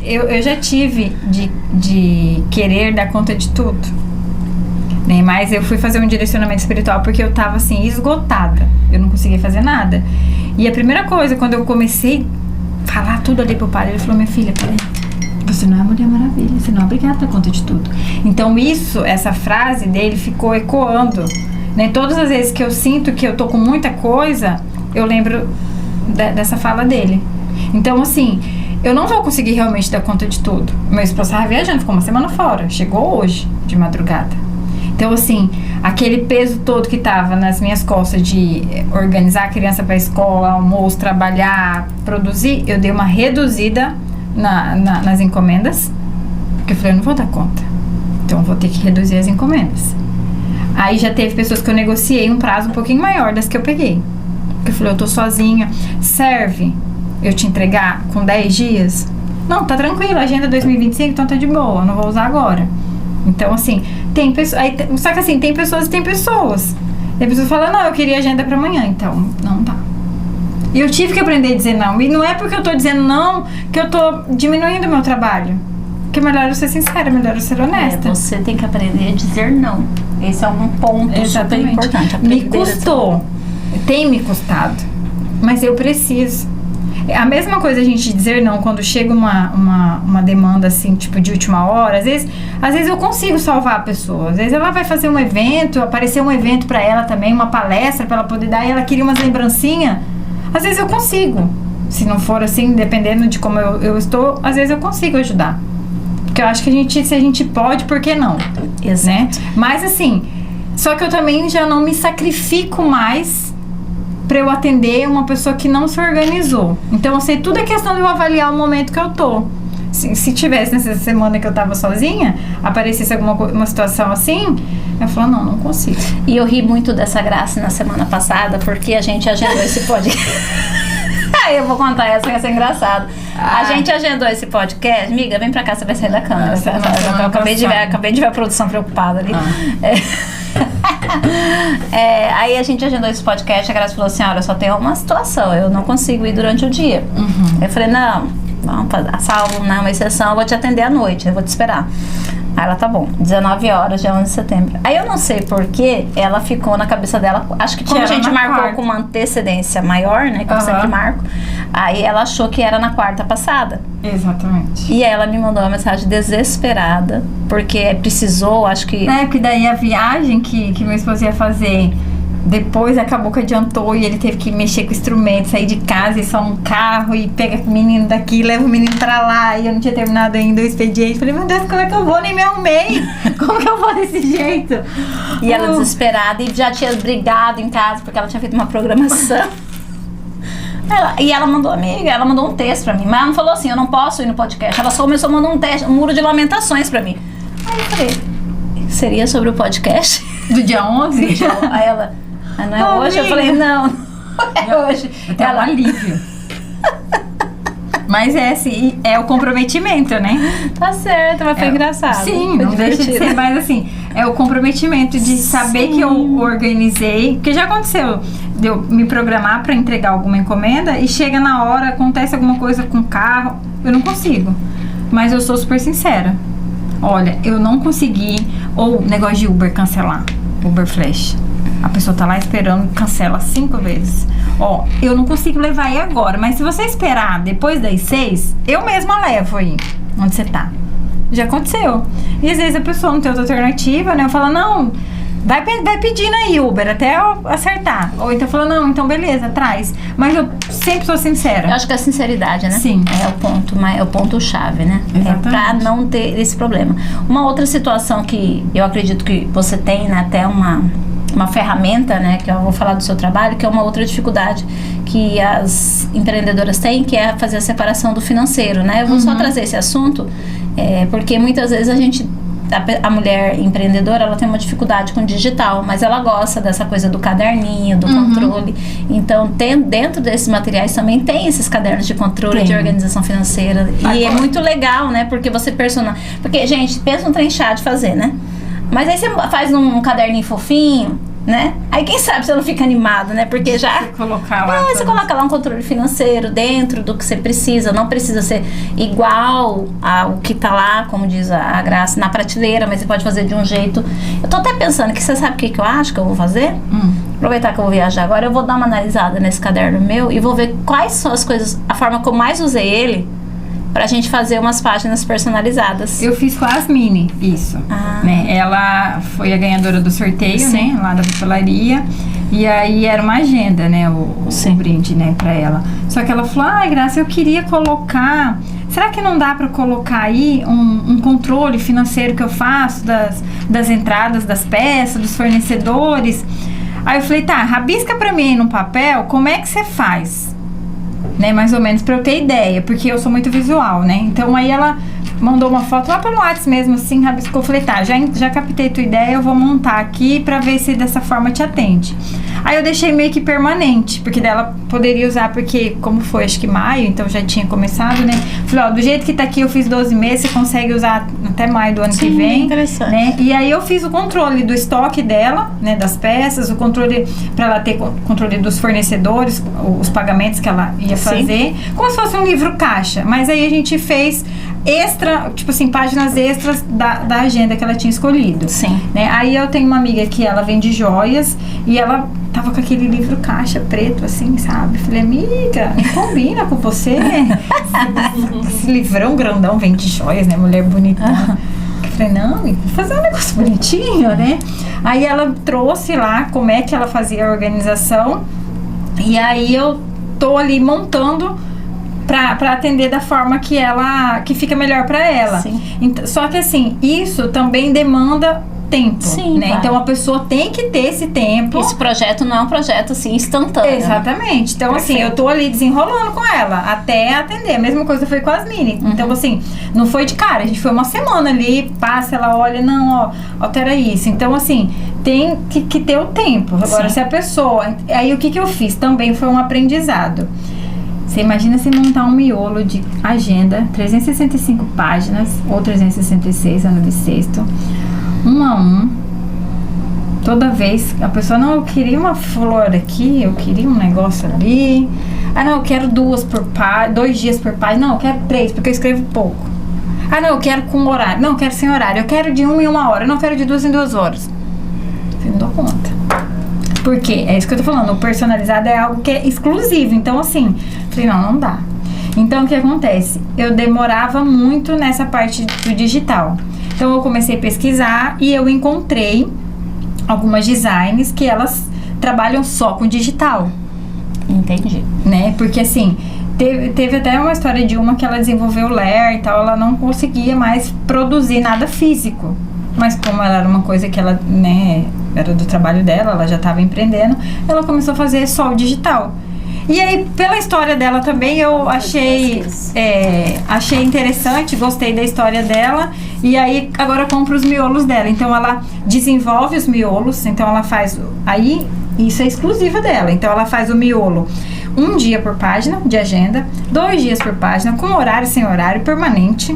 Speaker 2: eu já tive de querer dar conta de tudo, né? Mas eu fui fazer um direcionamento espiritual porque eu tava assim, esgotada. Eu não conseguia fazer nada. E a primeira coisa, quando eu comecei a falar tudo ali pro padre, ele falou, minha filha, peraí, você não é Mulher Maravilha, você não é obrigada a dar conta de tudo. Então essa frase dele ficou ecoando, né? Todas as vezes que eu sinto que eu tô com muita coisa, eu lembro dessa fala dele. Então, assim, eu não vou conseguir realmente dar conta de tudo. Meu esposo estava viajando, ficou uma semana fora. Chegou hoje, de madrugada. Então, assim, aquele peso todo que tava nas minhas costas de organizar a criança para a escola, almoço, trabalhar, produzir, eu dei uma reduzida nas encomendas. Porque eu falei, eu não vou dar conta. Então, eu vou ter que reduzir as encomendas. Aí já teve pessoas que eu negociei um prazo um pouquinho maior das que eu peguei. Porque eu falei, eu tô sozinha, serve eu te entregar com 10 dias? Não, tá tranquilo, agenda 2025, então tá de boa, não vou usar agora. Então, assim, tem pessoas... Só que assim, tem pessoas e tem pessoas. Tem pessoas que falam, não, eu queria agenda pra amanhã, então não dá. E eu tive que aprender a dizer não. E não é porque eu tô dizendo não que eu tô diminuindo o meu trabalho. Porque melhor eu ser sincera, melhor eu ser honesta.
Speaker 1: Você tem que aprender a dizer não. Esse é um ponto super importante.
Speaker 2: Me custou. Tem me custado. Mas eu preciso. A mesma coisa a gente dizer não quando chega uma demanda assim, tipo de última hora. Às vezes eu consigo salvar a pessoa. Às vezes ela vai fazer um evento, aparecer um evento pra ela também, uma palestra pra ela poder dar, e ela queria umas lembrancinhas. Às vezes eu consigo. Se não for assim, dependendo de como eu estou, às vezes eu consigo ajudar. Porque eu acho que se a gente pode, por que não?
Speaker 1: Exato.
Speaker 2: Né? Mas assim, só que eu também já não me sacrifico mais pra eu atender uma pessoa que não se organizou. Então, eu sei, tudo é questão de eu avaliar o momento que eu tô. Se tivesse nessa semana que eu tava sozinha, aparecesse uma situação assim, eu falo, não consigo.
Speaker 1: E eu ri muito dessa Graça na semana passada, porque a gente agendou esse podcast. Eu vou contar essa, que vai ser engraçado. A gente agendou esse podcast. Amiga, vem pra cá, você vai sair da câmera. Eu acabei de ver a produção preocupada ali. Aí a gente agendou esse podcast. A Graça falou assim, olha, só tem uma situação, eu não consigo ir durante o dia. Eu falei, não, vamos fazer, salvo uma exceção, eu vou te atender à noite, eu vou te esperar. Aí ela, tá bom, 19 horas, dia 11 de setembro. Aí eu não sei porquê, ela ficou na cabeça dela, acho que como a gente marcou com uma antecedência maior, né, que eu sempre marco, aí ela achou que era na quarta passada.
Speaker 2: Exatamente.
Speaker 1: E aí ela me mandou uma mensagem desesperada, porque precisou, acho que...
Speaker 2: porque daí a viagem que meu esposo ia fazer... Depois acabou que adiantou e ele teve que mexer com o instrumento, sair de casa e só um carro e pega o menino daqui, leva o menino pra lá, e eu não tinha terminado ainda o expediente. Falei, meu Deus, como é que eu vou? Nem me arrumei. Como que eu vou desse jeito?
Speaker 1: E ela desesperada, e já tinha brigado em casa porque ela tinha feito uma programação. Ela mandou, amiga, ela mandou um texto pra mim, mas ela não falou assim, eu não posso ir no podcast. Ela só começou a mandar um muro de lamentações pra mim. Aí eu falei, seria sobre o podcast?
Speaker 2: Do dia 11?
Speaker 1: Aí ela... não é hoje? Amiga. Eu falei, não é hoje.
Speaker 2: É um alívio. Mas é assim, é o comprometimento, né?
Speaker 1: Tá certo, mas foi engraçado.
Speaker 2: Sim,
Speaker 1: foi
Speaker 2: não deixa de ser, mas assim, é o comprometimento de saber que eu organizei, porque já aconteceu de eu me programar para entregar alguma encomenda e chega na hora, acontece alguma coisa com o carro, eu não consigo. Mas eu sou super sincera. Olha, eu não consegui, ou negócio de Uber cancelar, Uber Flash. A pessoa tá lá esperando, cancela 5 vezes. Ó, eu não consigo levar aí agora, mas se você esperar depois das 6, eu mesma levo aí, onde você tá. Já aconteceu. E às vezes a pessoa não tem outra alternativa, né? Eu falo, não, vai pedindo aí Uber até eu acertar. Ou então fala, não, então beleza, traz. Mas eu sempre sou sincera.
Speaker 1: Eu acho que a sinceridade, né?
Speaker 2: Sim.
Speaker 1: É o ponto-chave, né?
Speaker 2: Exatamente.
Speaker 1: É pra não ter esse problema. Uma outra situação que eu acredito que você tem, né, até uma ferramenta, né, que eu vou falar do seu trabalho, que é uma outra dificuldade que as empreendedoras têm, que é fazer a separação do financeiro, né? Eu vou só trazer esse assunto, porque muitas vezes a mulher empreendedora, ela tem uma dificuldade com o digital, mas ela gosta dessa coisa do caderninho, do controle. Então, dentro desses materiais também tem esses cadernos de controle, de organização financeira. E é muito legal, né? Porque você Porque, gente, pensa um trem chato de fazer, né? Mas aí você faz um caderninho fofinho, né? Aí quem sabe você não fica animado, né? Porque já... Você coloca lá um controle financeiro dentro do que você precisa. Não precisa ser igual ao que tá lá, como diz a Graça, na prateleira. Mas você pode fazer de um jeito... Eu tô até pensando que você sabe o que eu acho que eu vou fazer? Aproveitar que eu vou viajar agora, eu vou dar uma analisada nesse caderno meu e vou ver quais são as coisas... A forma que eu mais usei ele... pra gente fazer umas páginas personalizadas.
Speaker 2: Eu fiz com a Asmini isso, né? Ela foi a ganhadora do sorteio, né? Lá da papelaria. E aí era uma agenda, né? O brinde, né? Pra ela. Só que ela falou, Graça, eu queria colocar... Será que não dá pra colocar aí um controle financeiro que eu faço das entradas das peças, dos fornecedores? Aí eu falei, tá, rabisca pra mim aí no papel, como é que você faz? Né, mais ou menos, pra eu ter ideia, porque eu sou muito visual, né? Então aí ela mandou uma foto lá pelo WhatsApp mesmo, assim, rabiscou. Eu falei, tá, já captei tua ideia, eu vou montar aqui pra ver se dessa forma te atende. Aí eu deixei meio que permanente, porque dela poderia usar, porque como foi, acho que maio, então já tinha começado, né? Falei, ó, do jeito que tá aqui, eu fiz 12 meses, você consegue usar até maio do ano que vem.
Speaker 1: Interessante.
Speaker 2: Né? E aí eu fiz o controle do estoque dela, né, das peças, o controle pra ela ter controle dos fornecedores, os pagamentos que ela ia fazer, como se fosse um livro caixa. Mas aí a gente fez extra, tipo assim, páginas extras da agenda que ela tinha escolhido.
Speaker 1: Sim.
Speaker 2: Né? Aí eu tenho uma amiga que ela vende joias e ela tava com aquele livro caixa preto, assim, sabe? Falei, amiga, não combina com você, né? Esse livrão grandão vende joias, né? Mulher bonita. Falei, não, vou fazer um negócio bonitinho, né? Aí ela trouxe lá como é que ela fazia a organização e aí eu tô ali montando pra atender da forma que fica melhor pra ela. Só que assim, isso também demanda tempo, né? Claro. Então a pessoa tem que ter esse tempo.
Speaker 1: Esse projeto não é um projeto assim instantâneo.
Speaker 2: Exatamente. Então assim, eu tô ali desenrolando com ela até atender. A mesma coisa foi com as Asmini. Então assim, não foi de cara, a gente foi uma semana ali, passa, ela olha, não, ó, altera isso. Então assim, tem que ter o tempo. Agora se a pessoa... Aí o que eu fiz? Também foi um aprendizado. Você imagina se montar um miolo de agenda, 365 páginas, ou 366, ano bissexto, 1 a 1. Toda vez a pessoa, não, eu queria uma flor aqui, eu queria um negócio ali. Ah, não, eu quero 2 dias por página. Não, eu quero 3, porque eu escrevo pouco. Ah, não, eu quero com horário. Não, eu quero sem horário. Eu quero de 1 em 1 hora. Eu não quero de 2 em 2 horas. Eu não dou conta. Por quê? É isso que eu tô falando. O personalizado é algo que é exclusivo. Então, assim, falei, não dá. Então, o que acontece? Eu demorava muito nessa parte do digital. Então, eu comecei a pesquisar e eu encontrei algumas designs que elas trabalham só com digital.
Speaker 1: Entendi.
Speaker 2: Né? Porque, assim, teve até uma história de uma que ela desenvolveu o Lair e tal, ela não conseguia mais produzir nada físico. Mas como ela era uma coisa que ela, né, era do trabalho dela, ela já estava empreendendo, ela começou a fazer só o digital. E aí, pela história dela também, eu achei interessante, gostei da história dela. E aí, agora eu compro os miolos dela. Então, ela desenvolve os miolos. Então, ela faz... Aí, Isso é exclusiva dela. Então, ela faz o miolo 1 dia por página de agenda, 2 dias por página, com horário sem horário, permanente.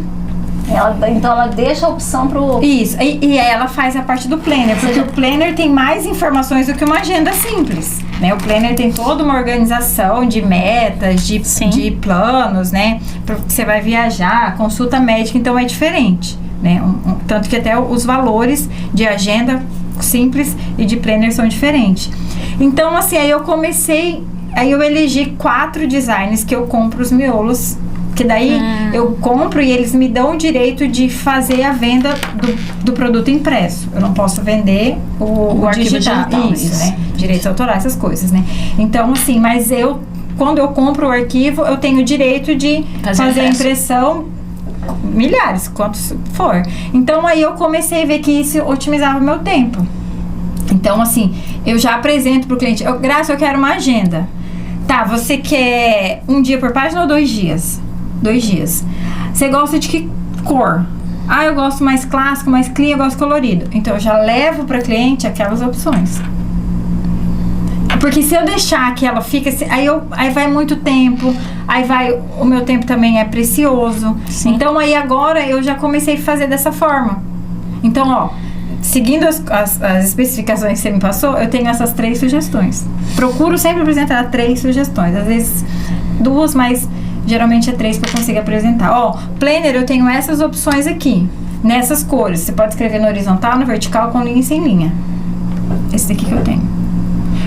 Speaker 1: Então ela deixa a opção pro...
Speaker 2: Isso, e ela faz a parte do planner, porque o planner tem mais informações do que uma agenda simples, né? O planner tem toda uma organização de metas, de planos, né? Você vai viajar, consulta médica, então é diferente, né? Tanto que até os valores de agenda simples e de planner são diferentes. Então, assim, aí eu elegi 4 designs que eu compro os miolos, que daí eu compro e eles me dão o direito de fazer a venda do produto impresso. Eu não posso vender o arquivo digital. Isso, né? Direitos autorais, essas coisas, né? Então, assim, mas quando eu compro o arquivo, eu tenho o direito de fazer a impressão, milhares, quantos for. Então, aí eu comecei a ver que isso otimizava o meu tempo. Então, assim, eu já apresento pro cliente, Graça, eu quero uma agenda. Tá, você quer 1 dia por página ou 2 dias? 2 dias. Você gosta de que cor? Ah, eu gosto mais clássico, mais clean, eu gosto colorido. Então, eu já levo para cliente aquelas opções. Porque se eu deixar que ela fica assim, aí vai muito tempo, o meu tempo também é precioso. Sim. Então, aí agora eu já comecei a fazer dessa forma. Então, ó, seguindo as especificações que você me passou, eu tenho essas 3 sugestões. Procuro sempre apresentar 3 sugestões. Às vezes 2, mas geralmente é 3 que eu consigo apresentar. Ó, planner, eu tenho essas opções aqui, nessas cores. Você pode escrever na horizontal, na vertical, com linha e sem linha. Esse daqui que eu tenho.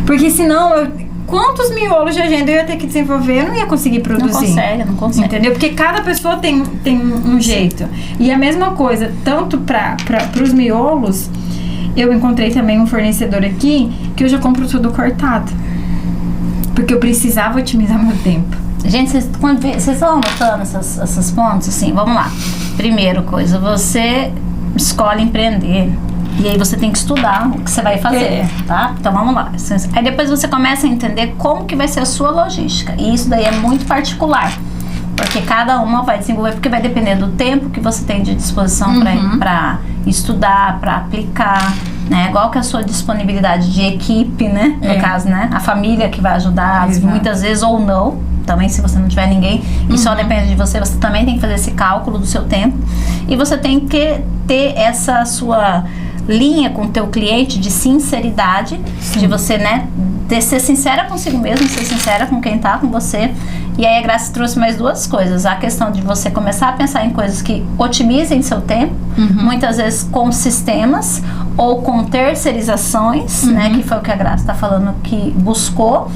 Speaker 2: Porque senão, quantos miolos de agenda eu ia ter que desenvolver? Eu não ia conseguir produzir.
Speaker 1: Não consegue.
Speaker 2: Entendeu? Porque cada pessoa tem um jeito. E a mesma coisa, tanto para os miolos, eu encontrei também um fornecedor aqui que eu já compro tudo cortado. Porque eu precisava otimizar meu tempo.
Speaker 1: Gente, vocês estão anotando esses pontos? Assim, vamos lá. Primeira coisa, você escolhe empreender. E aí você tem que estudar o que você vai fazer, tá? Então vamos lá. Aí depois você começa a entender como que vai ser a sua logística. E isso daí é muito particular. Porque cada uma vai desenvolver, porque vai depender do tempo que você tem de disposição para estudar, para aplicar, né? Igual que a sua disponibilidade de equipe, né? No caso, né? A família que vai ajudar, muitas vezes ou não. Também, se você não tiver ninguém e só depende de você, você também tem que fazer esse cálculo do seu tempo. E você tem que ter essa sua linha com o teu cliente de sinceridade, de você, né, ser sincera consigo mesmo, ser sincera com quem tá com você. E aí a Graça trouxe mais 2 coisas. A questão de você começar a pensar em coisas que otimizem seu tempo, muitas vezes com sistemas ou com terceirizações, né, que foi o que a Graça tá falando que buscou.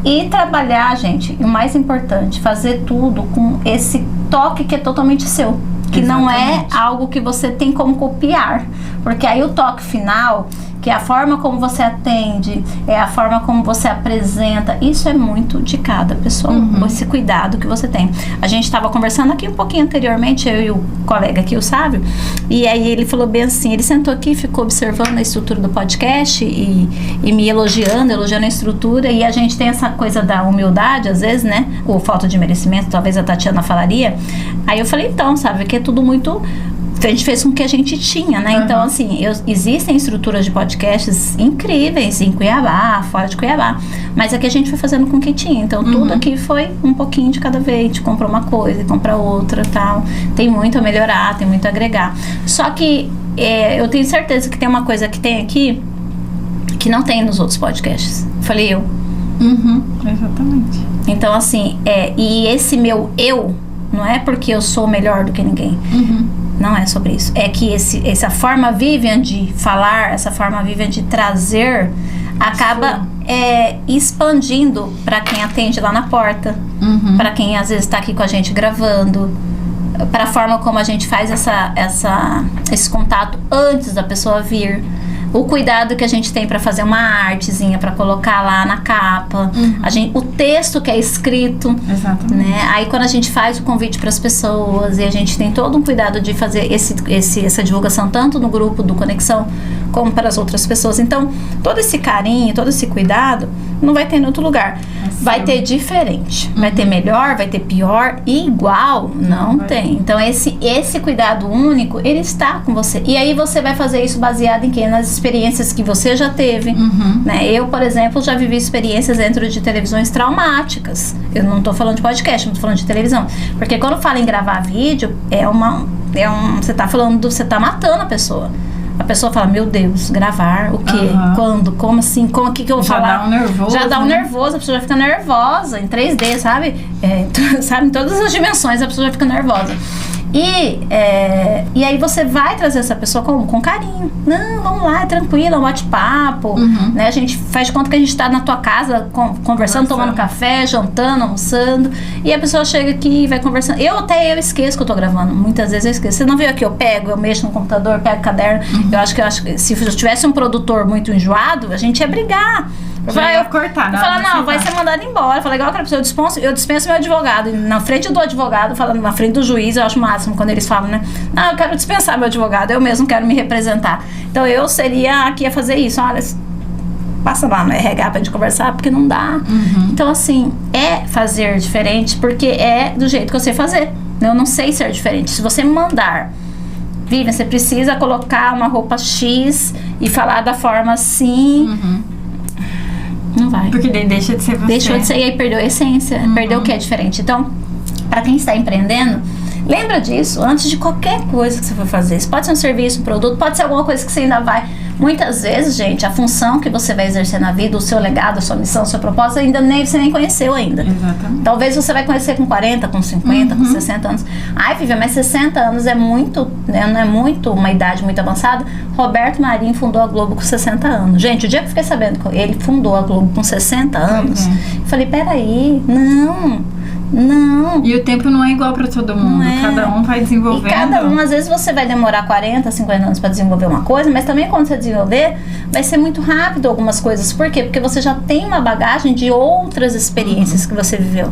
Speaker 1: E trabalhar, gente, e o mais importante, fazer tudo com esse toque que é totalmente seu. Que não é algo que você tem como copiar. Porque aí o toque final, que é a forma como você atende, é a forma como você apresenta, isso é muito de cada pessoa. Esse cuidado que você tem. A gente estava conversando aqui um pouquinho anteriormente, eu e o colega aqui, o Sábio, e aí ele falou bem assim, ele sentou aqui, ficou observando a estrutura do podcast e me elogiando a estrutura, e a gente tem essa coisa da humildade, às vezes, né? Ou falta de merecimento, talvez a Tatiana falaria. Aí eu falei, então, sabe, que é tudo muito... A gente fez com o que a gente tinha, né? Então, assim, existem estruturas de podcasts incríveis em Cuiabá, fora de Cuiabá. Mas aqui a gente foi fazendo com o que tinha. Então, tudo aqui foi um pouquinho de cada vez. A gente comprou uma coisa, compra outra, tal. Tem muito a melhorar, tem muito a agregar. Só que eu tenho certeza que tem uma coisa que tem aqui que não tem nos outros podcasts. Falei eu.
Speaker 2: Exatamente.
Speaker 1: Então, assim, e esse meu eu não é porque eu sou melhor do que ninguém. Não é sobre isso. É que essa forma Vivian de falar, essa forma Vivian de trazer, acaba expandindo para quem atende lá na porta, para quem às vezes está aqui com a gente gravando, para a forma como a gente faz esse contato antes da pessoa vir. O cuidado que a gente tem para fazer uma artezinha, para colocar lá na capa. O texto que é escrito.
Speaker 2: Exatamente.
Speaker 1: Né? Aí quando a gente faz o convite para as pessoas, e a gente tem todo um cuidado de fazer essa divulgação tanto no grupo do Conexão, como para as outras pessoas. Então, todo esse carinho, todo esse cuidado, não vai ter em outro lugar. Vai ter diferente. Vai ter melhor, vai ter pior, e igual, não tem. Então, esse cuidado único, ele está com você. E aí você vai fazer isso baseado em quê? Nas experiências que você já teve. Né? Eu, por exemplo, já vivi experiências dentro de televisões traumáticas. Eu não estou falando de podcast, não estou falando de televisão. Porque quando fala em gravar vídeo, você está falando, você está matando a pessoa. A pessoa fala, meu Deus, gravar, o quê? Quando? Como assim? Como que eu vou falar?
Speaker 2: Já dá um nervoso.
Speaker 1: Já dá um nervoso, a pessoa já fica nervosa, em 3D, sabe? Sabe, em todas as dimensões a pessoa já fica nervosa. E aí você vai trazer essa pessoa com carinho. Não, vamos lá, é tranquilo, é um bate-papo. Né? A gente faz de conta que a gente está na tua casa conversando, tomando café, jantando, almoçando. E a pessoa chega aqui e vai conversando. Eu esqueço que eu tô gravando. Muitas vezes eu esqueço. Você não viu aqui, eu mexo no computador, pego o caderno. Eu acho que se eu tivesse um produtor muito enjoado, a gente ia brigar. Eu falo, não, vai ser mandado embora. Eu falo, igual aquela pessoa, eu dispenso meu advogado. E na frente do advogado, falando na frente do juiz, eu acho o máximo quando eles falam, né? Não, eu quero dispensar meu advogado, eu mesmo quero me representar. Então eu seria a que ia fazer isso. Olha, passa lá no RH pra gente conversar, porque não dá. Então, assim, é fazer diferente, porque é do jeito que eu sei fazer. Eu não sei ser diferente. Se você me mandar, Vivian, você precisa colocar uma roupa X e falar da forma assim. Não vai.
Speaker 2: Porque daí deixa de ser você.
Speaker 1: Deixou de ser e aí perdeu a essência. Perdeu o que é diferente. Então, para quem está empreendendo, lembra disso antes de qualquer coisa que você for fazer. Isso pode ser um serviço, um produto, pode ser alguma coisa que você ainda vai. Muitas vezes, gente, a função que você vai exercer na vida, o seu legado, a sua missão, o seu propósito, você nem conheceu ainda.
Speaker 2: Exatamente.
Speaker 1: Talvez você vai conhecer com 40, com 50, com 60 anos. Ai, Vivian, mas 60 anos é muito, né, não é muito, uma idade muito avançada. Roberto Marinho fundou a Globo com 60 anos. Gente, o dia que eu fiquei sabendo que ele fundou a Globo com 60 anos, eu falei, peraí, não.
Speaker 2: E o tempo não é igual para todo mundo. Cada um vai desenvolvendo.
Speaker 1: E cada um, às vezes você vai demorar 40, 50 anos para desenvolver uma coisa, mas também quando você desenvolver, vai ser muito rápido algumas coisas. Por quê? Porque você já tem uma bagagem de outras experiências que você viveu.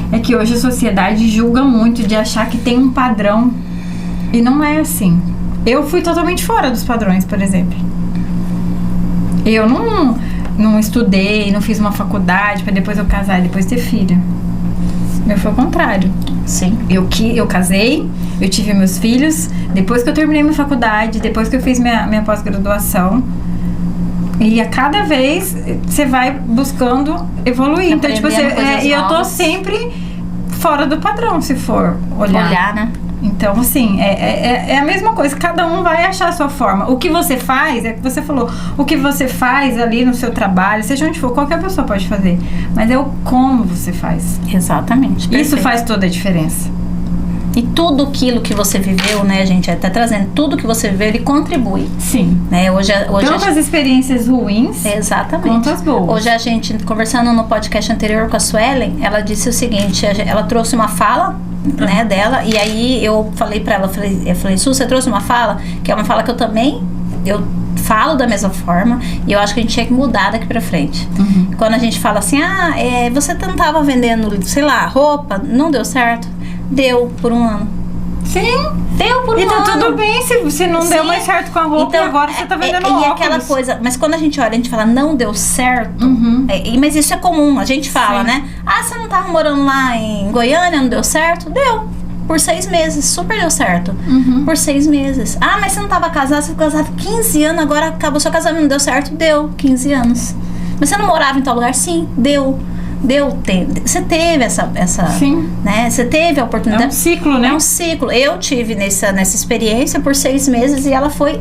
Speaker 2: É que hoje a sociedade julga muito de achar que tem um padrão. E não é assim. Eu fui totalmente fora dos padrões, por exemplo. Eu não estudei, não fiz uma faculdade para depois eu casar e depois ter filho. Eu foi o contrário.
Speaker 1: Sim.
Speaker 2: Eu casei, eu tive meus filhos, depois que eu terminei minha faculdade, depois que eu fiz minha pós-graduação. E a cada vez você vai buscando evoluir. Então, tipo, e eu tô sempre fora do padrão, se for olhar.
Speaker 1: Né?
Speaker 2: Então, assim, é a mesma coisa. Cada um vai achar a sua forma. O que você faz, é o que você falou, o que você faz ali no seu trabalho, seja onde for, qualquer pessoa pode fazer. Mas é o como você faz.
Speaker 1: Exatamente. Perfeito.
Speaker 2: Isso faz toda a diferença.
Speaker 1: E tudo aquilo que você viveu, né, gente, até trazendo tudo que você viveu, ele contribui.
Speaker 2: Sim.
Speaker 1: Né? Hoje
Speaker 2: tanto as experiências ruins,
Speaker 1: exatamente,
Speaker 2: quanto as boas.
Speaker 1: Hoje a gente, conversando no podcast anterior com a Suelen, ela disse o seguinte, ela trouxe uma fala, né, dela, e aí eu falei pra ela, eu falei, Su, você trouxe uma fala, que é uma fala que eu falo da mesma forma, e eu acho que a gente tinha que mudar daqui pra frente. Quando a gente fala assim, você não tava vendendo, sei lá, roupa, não deu certo? Deu por um ano.
Speaker 2: Sim.
Speaker 1: Deu por um ano.
Speaker 2: Então tudo bem se não deu mais certo com a roupa, então, e agora você tá vendendo óculos.
Speaker 1: E aquela coisa, mas quando a gente olha, a gente fala, não deu certo. Mas isso é comum, a gente fala, né? Você não tava morando lá em Goiânia, não deu certo? Deu. Por 6 meses, super deu certo. Por 6 meses. Mas você não tava casado, você ficou casado 15 anos, agora acabou seu casamento, não deu certo? Deu, 15 anos. Mas você não morava em tal lugar? Sim, deu. Você teve essa
Speaker 2: sim,
Speaker 1: né? Você teve a oportunidade.
Speaker 2: É um ciclo, né?
Speaker 1: É um ciclo. Eu tive nessa experiência por 6 meses e ela foi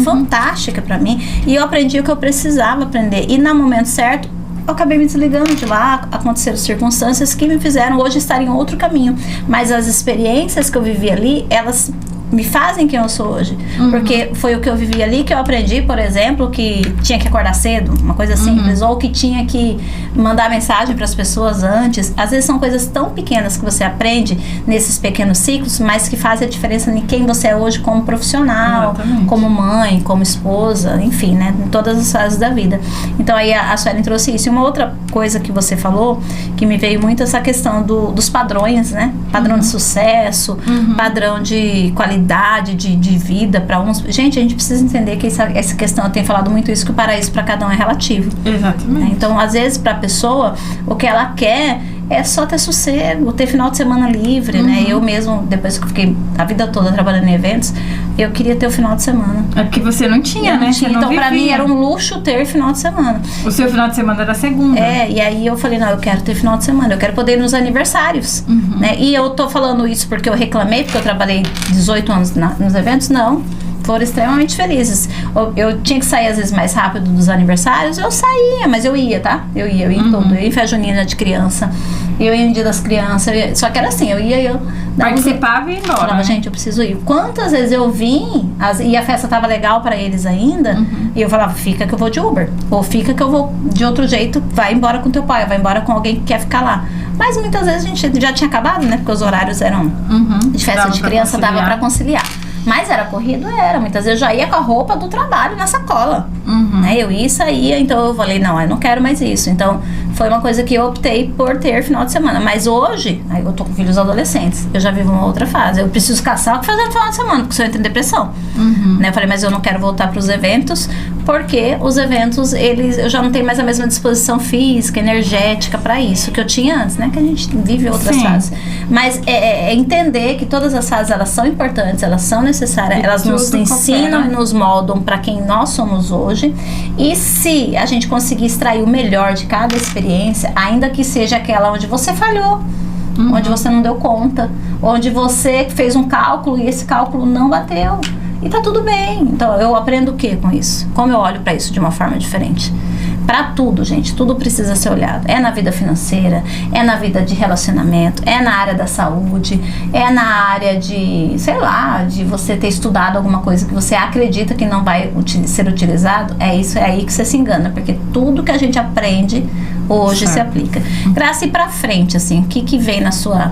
Speaker 1: fantástica pra mim. E eu aprendi o que eu precisava aprender. E no momento certo, eu acabei me desligando de lá. Aconteceram circunstâncias que me fizeram hoje estar em outro caminho. Mas as experiências que eu vivi ali, elas me fazem quem eu sou hoje. Porque foi o que eu vivi ali que eu aprendi, por exemplo, que tinha que acordar cedo, uma coisa simples, ou que tinha que mandar mensagem para as pessoas antes. Às vezes são coisas tão pequenas que você aprende nesses pequenos ciclos, mas que fazem a diferença em quem você é hoje como profissional, como mãe, como esposa, enfim, né, em todas as fases da vida. Então aí a Suelen trouxe isso. E uma outra coisa que você falou, que me veio muito essa questão dos padrões, né? Padrão de sucesso, padrão de qualidade, qualidade de vida para uns. Gente, a gente precisa entender que essa questão, eu tenho falado muito isso, que o paraíso para cada um é relativo.
Speaker 2: Exatamente.
Speaker 1: Então, às vezes, para a pessoa, o que ela quer é só ter sossego, ter final de semana livre, né? Eu mesmo, depois que eu fiquei a vida toda trabalhando em eventos, eu queria ter o final de semana.
Speaker 2: É porque você não tinha, né? Você não
Speaker 1: então, pra
Speaker 2: vivia.
Speaker 1: mim, era um luxo ter final de semana.
Speaker 2: O seu final de semana era segunda.
Speaker 1: E aí eu falei, não, eu quero ter final de semana, eu quero poder ir nos aniversários, né? E eu tô falando isso porque eu reclamei, porque eu trabalhei 18 anos nos eventos? Não. Foram extremamente felizes. Eu tinha que sair às vezes mais rápido dos aniversários, eu saía, mas eu ia, tá? Eu ia em tudo. Eu ia em festa junina de criança, eu ia em dia das crianças, só que era assim, eu
Speaker 2: participava e ia embora.
Speaker 1: Falava, gente, eu preciso ir. Quantas vezes eu vim e a festa tava legal pra eles ainda, e eu falava, fica que eu vou de Uber, ou fica que eu vou de outro jeito, vai embora com teu pai, vai embora com alguém que quer ficar lá. Mas muitas vezes a gente já tinha acabado, né? Porque os horários eram de festa de criança, dava pra conciliar. Mas era corrido? Era. Muitas vezes eu já ia com a roupa do trabalho na sacola. Né? Eu ia e saía, então eu falei, não, eu não quero mais isso. Então, foi uma coisa que eu optei por ter final de semana. Mas hoje, aí eu tô com filhos adolescentes, eu já vivo uma outra fase. Eu preciso caçar o que fazer no final de semana, porque senão eu entro em depressão. Né? Eu falei, mas eu não quero voltar pros eventos, porque os eventos, eu já não tenho mais a mesma disposição física, energética pra isso, que eu tinha antes, né? Que a gente vive outras fases. Mas é entender que todas as fases, elas são importantes, elas são necessárias, elas nos ensinam e nos moldam para quem nós somos hoje. E se a gente conseguir extrair o melhor de cada experiência, ainda que seja aquela onde você falhou, onde você não deu conta, onde você fez um cálculo e esse cálculo não bateu, e tá tudo bem. Então eu aprendo o que com isso? Como eu olho para isso de uma forma diferente? Para tudo, gente, tudo precisa ser olhado. É na vida financeira, é na vida de relacionamento, é na área da saúde, é na área de, sei lá, de você ter estudado alguma coisa que você acredita que não vai ser utilizado. É isso, é aí que você se engana, porque tudo que a gente aprende hoje se aplica. Graça, e pra frente, assim, o que vem na sua...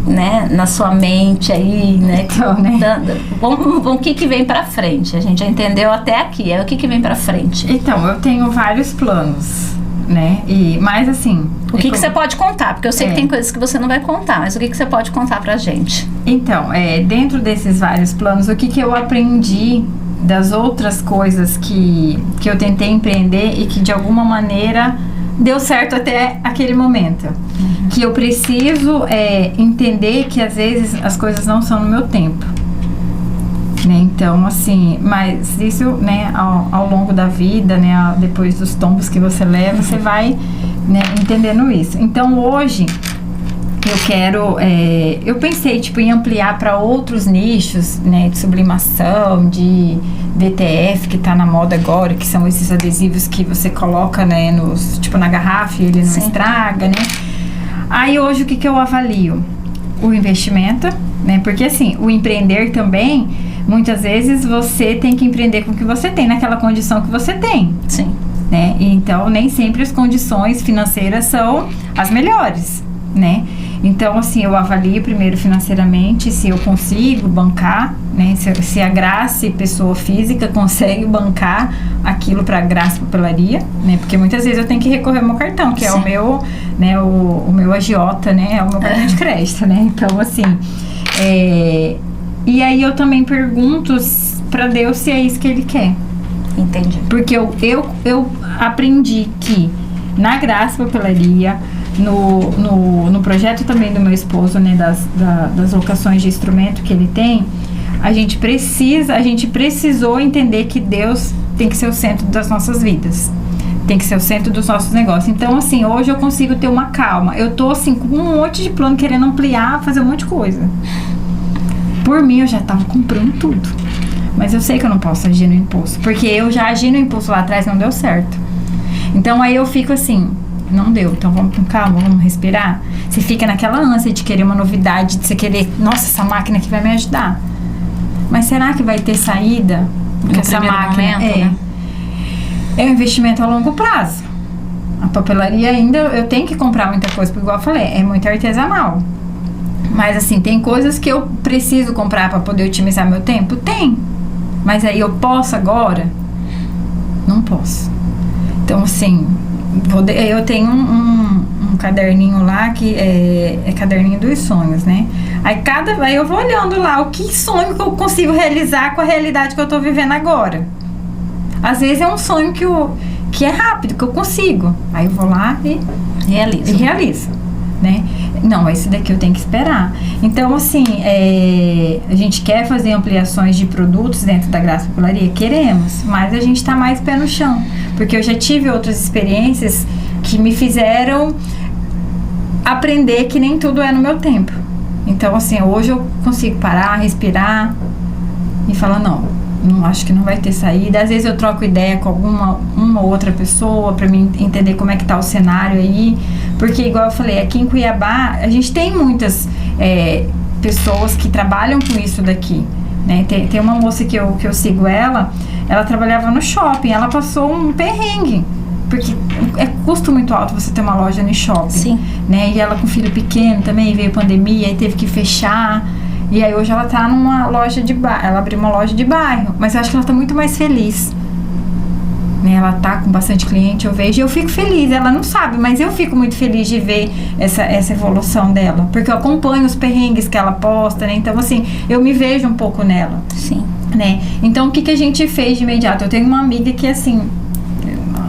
Speaker 1: né, na sua mente aí, né?
Speaker 2: Então, né?
Speaker 1: O que vem pra frente? A gente já entendeu até aqui, o que vem pra frente?
Speaker 2: Então, eu tenho vários planos, né? Mas assim...
Speaker 1: O que você pode contar? Porque eu sei que tem coisas que você não vai contar, mas o que você pode contar pra gente?
Speaker 2: Então, dentro desses vários planos, o que eu aprendi das outras coisas que eu tentei empreender e que de alguma maneira deu certo até aquele momento. Que eu preciso entender que às vezes as coisas não são no meu tempo, né? Então, assim, mas isso, né, ao longo da vida, né, depois dos tombos que você leva, você vai, né, entendendo isso. Então, hoje eu quero, eu pensei, tipo, em ampliar para outros nichos, né, de sublimação, de VTF, que tá na moda agora, que são esses adesivos que você coloca, né, tipo, na garrafa e ele não estraga, né? Aí hoje o que eu avalio? O investimento, né? Porque assim, o empreender também, muitas vezes você tem que empreender com o que você tem, naquela condição que você tem.
Speaker 1: Sim.
Speaker 2: Né? Então, nem sempre as condições financeiras são as melhores, né? Então, assim, eu avalio primeiro financeiramente se eu consigo bancar, né? Se a Graça, pessoa física, consegue bancar aquilo para a Graça Papelaria, né? Porque muitas vezes eu tenho que recorrer ao meu cartão, que é o meu, né? O meu agiota, né? É o meu cartão de crédito, né? Então, assim, e aí eu também pergunto para Deus se é isso que Ele quer.
Speaker 1: Entendi.
Speaker 2: Porque eu aprendi que na Graça Papelaria, no projeto também do meu esposo, né, das locações de instrumento que ele tem, a gente precisou entender que Deus tem que ser o centro das nossas vidas, tem que ser o centro dos nossos negócios. Então, assim, hoje eu consigo ter uma calma. Eu tô, assim, com um monte de plano, querendo ampliar, fazer um monte de coisa. Por mim, eu já tava comprando tudo. Mas eu sei que eu não posso agir no impulso, porque eu já agi no impulso lá atrás, não deu certo. Então, aí eu fico assim... Não deu, então vamos com calma, vamos respirar. Você fica naquela ânsia de querer uma novidade, de você querer, nossa, essa máquina aqui vai me ajudar. Mas será que vai ter saída? Porque essa máquina é um investimento a longo prazo. A papelaria ainda, eu tenho que comprar muita coisa, porque igual eu falei, é muito artesanal. Mas assim, tem coisas que eu preciso comprar para poder otimizar meu tempo? Tem. Mas aí eu posso agora? Não posso. Então assim... Eu tenho um um caderninho lá que é caderninho dos sonhos, né? Aí eu vou olhando lá o que sonho que eu consigo realizar com a realidade que eu tô vivendo agora. Às vezes é um sonho que é rápido, que eu consigo. Aí eu vou lá e realizo, né? Não, esse daqui eu tenho que esperar. Então, assim, a gente quer fazer ampliações de produtos dentro da Graça Papelaria? Queremos, mas a gente tá mais pé no chão. Porque eu já tive outras experiências que me fizeram aprender que nem tudo é no meu tempo. Então, assim, hoje eu consigo parar, respirar e falar, não acho que não vai ter saída. Às vezes eu troco ideia com uma outra pessoa para mim entender como é que tá o cenário aí, porque igual eu falei, aqui em Cuiabá a gente tem muitas pessoas que trabalham com isso daqui, né? Tem uma moça que eu sigo ela trabalhava no shopping, ela passou um perrengue, porque é custo muito alto você ter uma loja no shopping.
Speaker 1: Sim.
Speaker 2: Né? E ela com filho pequeno também, veio pandemia e teve que fechar. E aí hoje ela tá numa loja de bairro, ela abriu uma loja de bairro, mas eu acho que ela tá muito mais feliz. Né? Ela tá com bastante cliente, eu vejo, e eu fico feliz. Ela não sabe, mas eu fico muito feliz de ver essa evolução dela, porque eu acompanho os perrengues que ela posta, né? Então, assim, eu me vejo um pouco nela.
Speaker 1: Sim.
Speaker 2: Né? Então, o que a gente fez de imediato? Eu tenho uma amiga que, assim,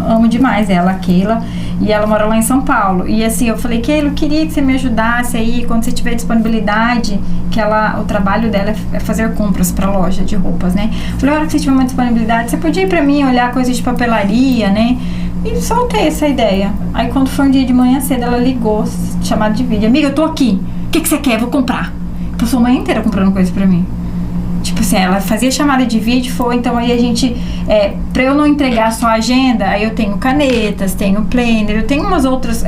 Speaker 2: amo demais ela, a Keila, e ela mora lá em São Paulo. E assim, eu falei, Keila, eu queria que você me ajudasse aí, quando você tiver disponibilidade, que o trabalho dela é fazer compras pra loja de roupas, né? Eu falei, a hora que você tiver uma disponibilidade, você podia ir pra mim olhar coisas de papelaria, né? E soltei essa ideia. Aí quando foi um dia de manhã cedo, ela ligou, chamada de vídeo, amiga, eu tô aqui, o que você quer? Vou comprar. Passou a manhã inteira comprando coisa pra mim. Tipo assim, ela fazia chamada de vídeo, então aí a gente, pra eu não entregar só a agenda, aí eu tenho canetas, tenho planner, eu tenho umas outras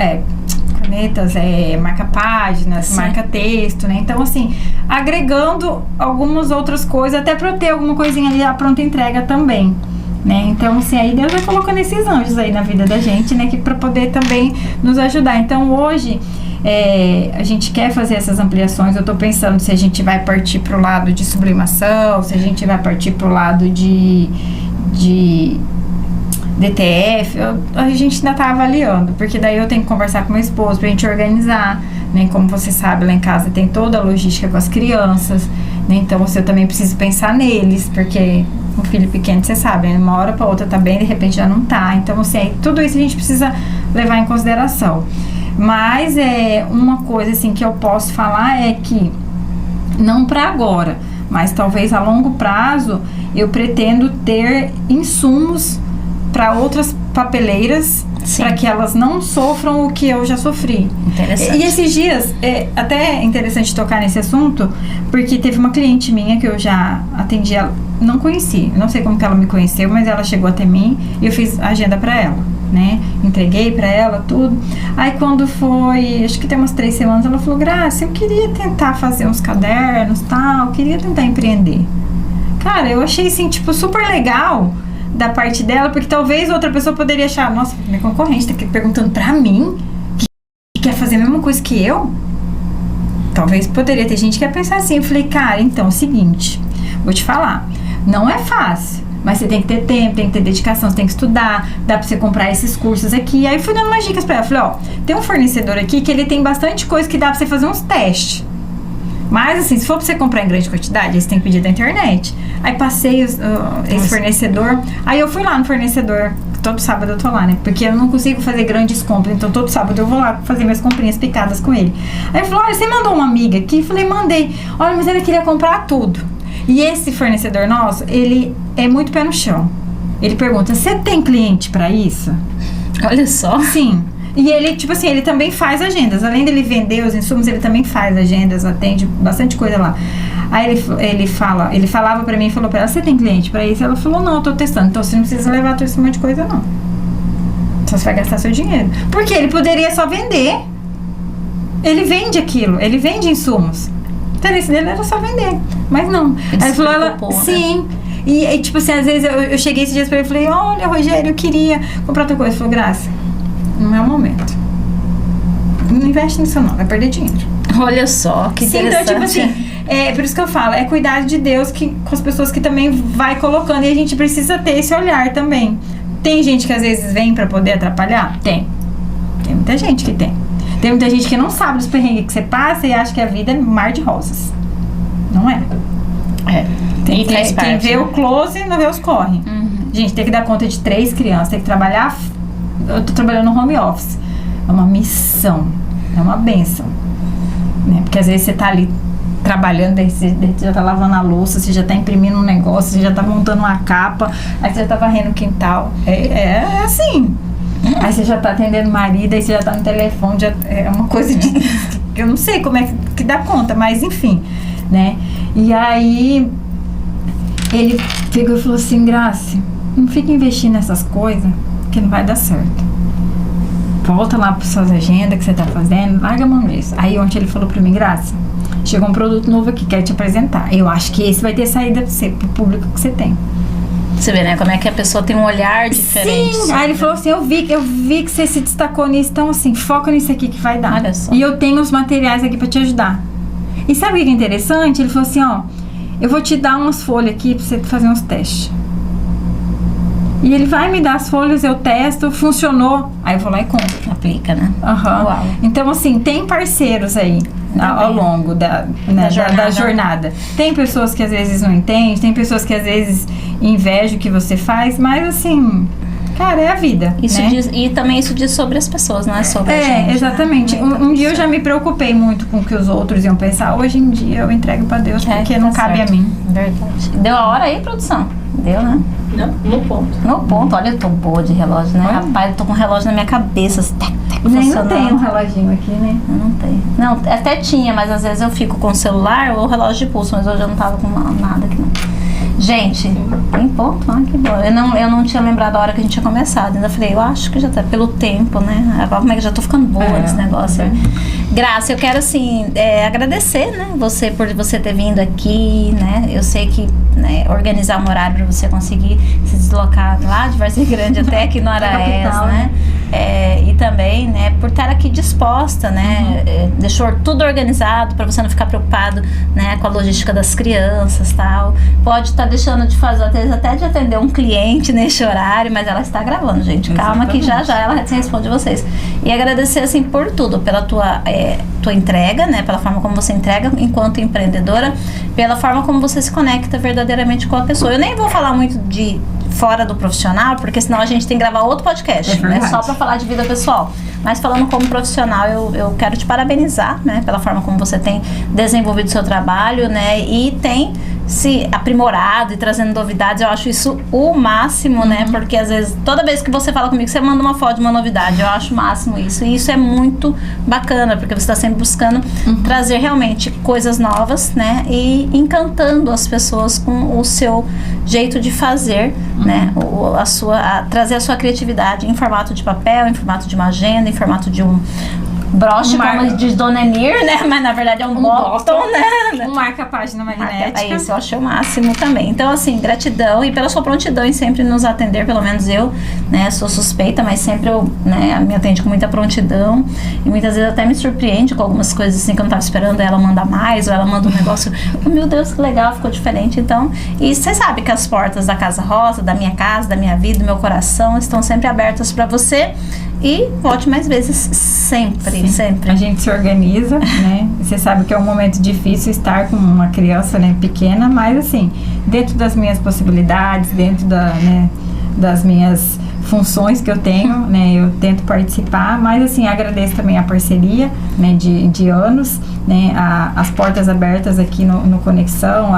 Speaker 2: canetas, marca-páginas, marca-texto, né? Então, assim, agregando algumas outras coisas, até pra eu ter alguma coisinha ali, a pronta entrega também, né? Então, assim, aí Deus vai colocando esses anjos aí na vida da gente, né? Que pra poder também nos ajudar. Então, hoje, a gente quer fazer essas ampliações. Eu tô pensando se a gente vai partir pro lado de sublimação, se a gente vai partir pro lado de DTF. A gente ainda tá avaliando, porque daí eu tenho que conversar com meu esposo pra gente organizar, né? Como você sabe, lá em casa tem toda a logística com as crianças, né? Então, eu também preciso pensar neles, porque um filho pequeno, você sabe, né? Uma hora pra outra tá bem, de repente já não tá. Então, assim, tudo isso a gente precisa levar em consideração. Mas uma coisa assim que eu posso falar é que, não para agora, mas talvez a longo prazo, eu pretendo ter insumos para outras papeleiras, para que elas não sofram o que eu já sofri.
Speaker 1: Interessante.
Speaker 2: E esses dias, até interessante tocar nesse assunto, porque teve uma cliente minha que eu já atendi, ela não conheci, não sei como que ela me conheceu, mas ela chegou até mim e eu fiz a agenda para ela. Né? Entreguei pra ela tudo. Aí quando foi, acho que tem umas 3 semanas, ela falou, Graça, eu queria tentar fazer uns cadernos, tal, queria tentar empreender. Cara, eu achei assim, tipo, super legal da parte dela, porque talvez outra pessoa poderia achar, nossa, minha concorrente tá aqui perguntando pra mim que quer fazer a mesma coisa que eu. Talvez poderia ter gente que ia pensar assim. Eu falei, cara, então é o seguinte, vou te falar, não é fácil. Mas você tem que ter tempo, tem que ter dedicação, você tem que estudar, dá pra você comprar esses cursos aqui. Aí fui dando umas dicas pra ela. Falei, tem um fornecedor aqui que ele tem bastante coisa que dá pra você fazer uns testes. Mas assim, se for pra você comprar em grande quantidade, você tem que pedir da internet. Aí passei esse fornecedor. Aí eu fui lá no fornecedor. Todo sábado eu tô lá, né? Porque eu não consigo fazer grandes compras. Então todo sábado eu vou lá fazer minhas comprinhas picadas com ele. Aí ele falou, olha, você mandou uma amiga aqui? Eu falei, mandei. Olha, mas ele queria comprar tudo. E esse fornecedor nosso, ele é muito pé no chão. Ele pergunta, você tem cliente pra isso?
Speaker 1: Olha só.
Speaker 2: Sim. E ele, tipo assim, ele também faz agendas. Além dele vender os insumos, ele também faz agendas, atende bastante coisa lá. Aí ele falava pra mim e falou pra ela, você tem cliente pra isso? Ela falou, não, eu tô testando. Então você não precisa levar todo esse monte de coisa, não. Só você vai gastar seu dinheiro. Porque ele poderia só vender. Ele vende aquilo, ele vende insumos. O interesse dele era só vender. Mas não. Aí falou, ela, sim. E tipo assim, às vezes eu cheguei esses dias pra ele e falei, olha, Rogério, eu queria comprar outra coisa. Ele falou, Graça, não é o momento. Não investe nisso não, vai perder dinheiro.
Speaker 1: Olha só, que interessante.
Speaker 2: Então, tipo assim, por isso que eu falo, é cuidado de Deus com as pessoas que também vai colocando. E a gente precisa ter esse olhar também. Tem gente que às vezes vem pra poder atrapalhar? Tem muita gente que tem. Tem muita gente que não sabe dos perrengues que você passa e acha que a vida é um mar de rosas. Não é. Quem vê o close não vê os corre. Gente, tem que dar conta de 3 crianças, tem que trabalhar. Eu tô trabalhando no home office. É uma missão, é uma bênção, né? Porque às vezes você tá ali trabalhando, daí você já tá lavando a louça, você já tá imprimindo um negócio, você já tá montando uma capa, aí você já tá varrendo o quintal. É assim. Aí você já tá atendendo o marido, aí você já tá no telefone, já é uma coisa de... Eu não sei como é que dá conta, mas enfim, né? E aí ele pegou e falou assim: Grace, não fica investindo nessas coisas que não vai dar certo. Volta lá para suas agendas que você tá fazendo, larga a mão disso. Aí ontem ele falou para mim: Grace, chegou um produto novo aqui, quero te apresentar. Eu acho que esse vai ter saída para você, pro público que você tem.
Speaker 1: Você vê, né? Como é que a pessoa tem um olhar diferente.
Speaker 2: Sim, aí ele falou assim: eu vi que você se destacou nisso, então assim, foca nisso aqui que vai dar.
Speaker 1: Olha só.
Speaker 2: E eu tenho os materiais aqui para te ajudar. E sabe o que é interessante? Ele falou assim: ó, eu vou te dar umas folhas aqui para você fazer uns testes. E ele vai me dar as folhas, eu testo, funcionou, aí eu vou lá e compro.
Speaker 1: Aplica, né?
Speaker 2: Uau. Então, assim, tem parceiros aí ao longo da jornada. Tem pessoas que às vezes não entendem, tem pessoas que às vezes invejam o que você faz, mas assim, cara, é a vida.
Speaker 1: Isso
Speaker 2: né?
Speaker 1: diz, e também isso diz sobre as pessoas, não é sobre a gente.
Speaker 2: Exatamente.
Speaker 1: Né?
Speaker 2: Um dia eu já me preocupei muito com o que os outros iam pensar. Hoje em dia eu entrego pra Deus, porque não cabe a mim.
Speaker 1: Verdade. Deu a hora aí, produção? Deu, né?
Speaker 3: Não, no ponto.
Speaker 1: No ponto. Olha, eu tô boa de relógio, né? Rapaz, eu tô com um relógio na minha cabeça.
Speaker 2: Nem não tem um reloginho aqui, né?
Speaker 1: Eu não tenho. Não, até tinha, mas às vezes eu fico com o celular ou o relógio de pulso, mas hoje eu não tava com nada aqui, não. Gente, em ponto, que bom. Eu não tinha lembrado a hora que a gente tinha começado. Ainda falei, eu acho que já tá pelo tempo, né? Agora como é que eu já tô ficando boa nesse negócio. Graça, eu quero assim, agradecer, né? Você por você ter vindo aqui, né? Eu sei que organizar um horário para você conseguir se deslocar lá de Várzea Grande até aqui no Araés, né? E também, né, por estar aqui disposta, né, deixou tudo organizado para você não ficar preocupado, né, com a logística das crianças, tal. Pode estar deixando de fazer, às vezes até de atender um cliente nesse horário, mas ela está gravando, gente. Calma que já ela responde vocês. E agradecer, assim, por tudo, pela tua entrega, né, pela forma como você entrega enquanto empreendedora, pela forma como você se conecta verdadeiramente com a pessoa. Eu nem vou falar muito de fora do profissional, porque senão a gente tem que gravar outro podcast, né? Só para falar de vida pessoal. Mas falando como profissional, eu quero te parabenizar, né? Pela forma como você tem desenvolvido o seu trabalho, né? E tem se aprimorado e trazendo novidades. Eu acho isso o máximo, né? Porque às vezes, toda vez que você fala comigo, você manda uma foto de uma novidade. Eu acho o máximo isso. E isso é muito bacana, porque você está sempre buscando trazer realmente coisas novas, né? E encantando as pessoas com o seu jeito de fazer, né? Trazer a sua criatividade em formato de papel, em formato de uma agenda, em formato de um broche, como diz Dona Enir, né? Mas na verdade é um bottom, né?
Speaker 2: Um marca-página magnética.
Speaker 1: É isso, eu achei o máximo também. Então, assim, gratidão e pela sua prontidão em sempre nos atender, pelo menos eu, né? Sou suspeita, mas sempre eu, né, me atende com muita prontidão e muitas vezes até me surpreende com algumas coisas assim que eu não tava esperando ela mandar mais, ou ela manda um negócio, meu Deus, que legal, ficou diferente. Então, e você sabe que as portas da Casa Rosa, da minha casa, da minha vida, do meu coração, estão sempre abertas para você. E volte mais vezes, sempre, sempre.
Speaker 2: A gente se organiza, né? Você sabe que é um momento difícil estar com uma criança, né, pequena, mas assim, dentro das minhas possibilidades, dentro das minhas funções que eu tenho, né, eu tento participar, mas assim, agradeço também a parceria, né, de anos, né, as portas abertas aqui no Conexão,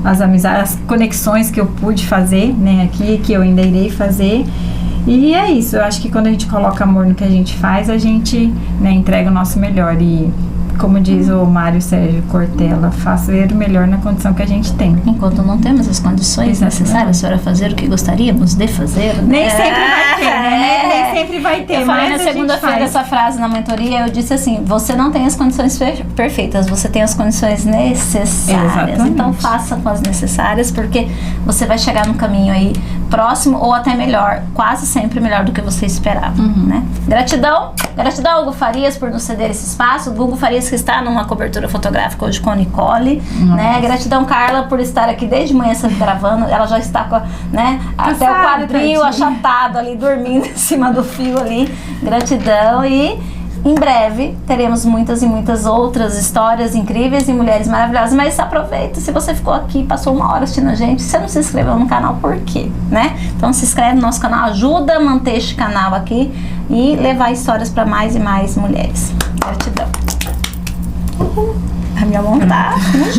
Speaker 2: as amizades, as conexões que eu pude fazer, né, aqui, que eu ainda irei fazer. E é isso, eu acho que quando a gente coloca amor no que a gente faz, a gente, né, entrega o nosso melhor. E como diz o Mário Sérgio Cortella, fazer o melhor na condição que a gente tem.
Speaker 1: Enquanto não temos as condições necessárias para fazer o que gostaríamos de fazer.
Speaker 2: Nem sempre vai ter, né? Nem sempre vai ter.
Speaker 1: Eu falei na segunda-feira essa frase na mentoria, eu disse assim, você não tem as condições perfeitas, você tem as condições necessárias.
Speaker 2: Exatamente.
Speaker 1: Então faça com as necessárias, porque você vai chegar num caminho aí próximo ou até melhor, quase sempre melhor do que você esperava, né? Gratidão ao Hugo Farias por nos ceder esse espaço. O Hugo Farias que está numa cobertura fotográfica hoje com a Nicole, né? Gratidão, Carla, por estar aqui desde manhã sempre gravando. Ela já está com, né, até o quadril achatado ali, dormindo em cima do fio ali. Gratidão e em breve teremos muitas e muitas outras histórias incríveis e mulheres maravilhosas, mas aproveita, se você ficou aqui, passou 1 hora assistindo a gente, você não se inscreveu no canal, por quê? Né? Então se inscreve no nosso canal, ajuda a manter este canal aqui e levar histórias para mais e mais mulheres. Gratidão. A minha mão tá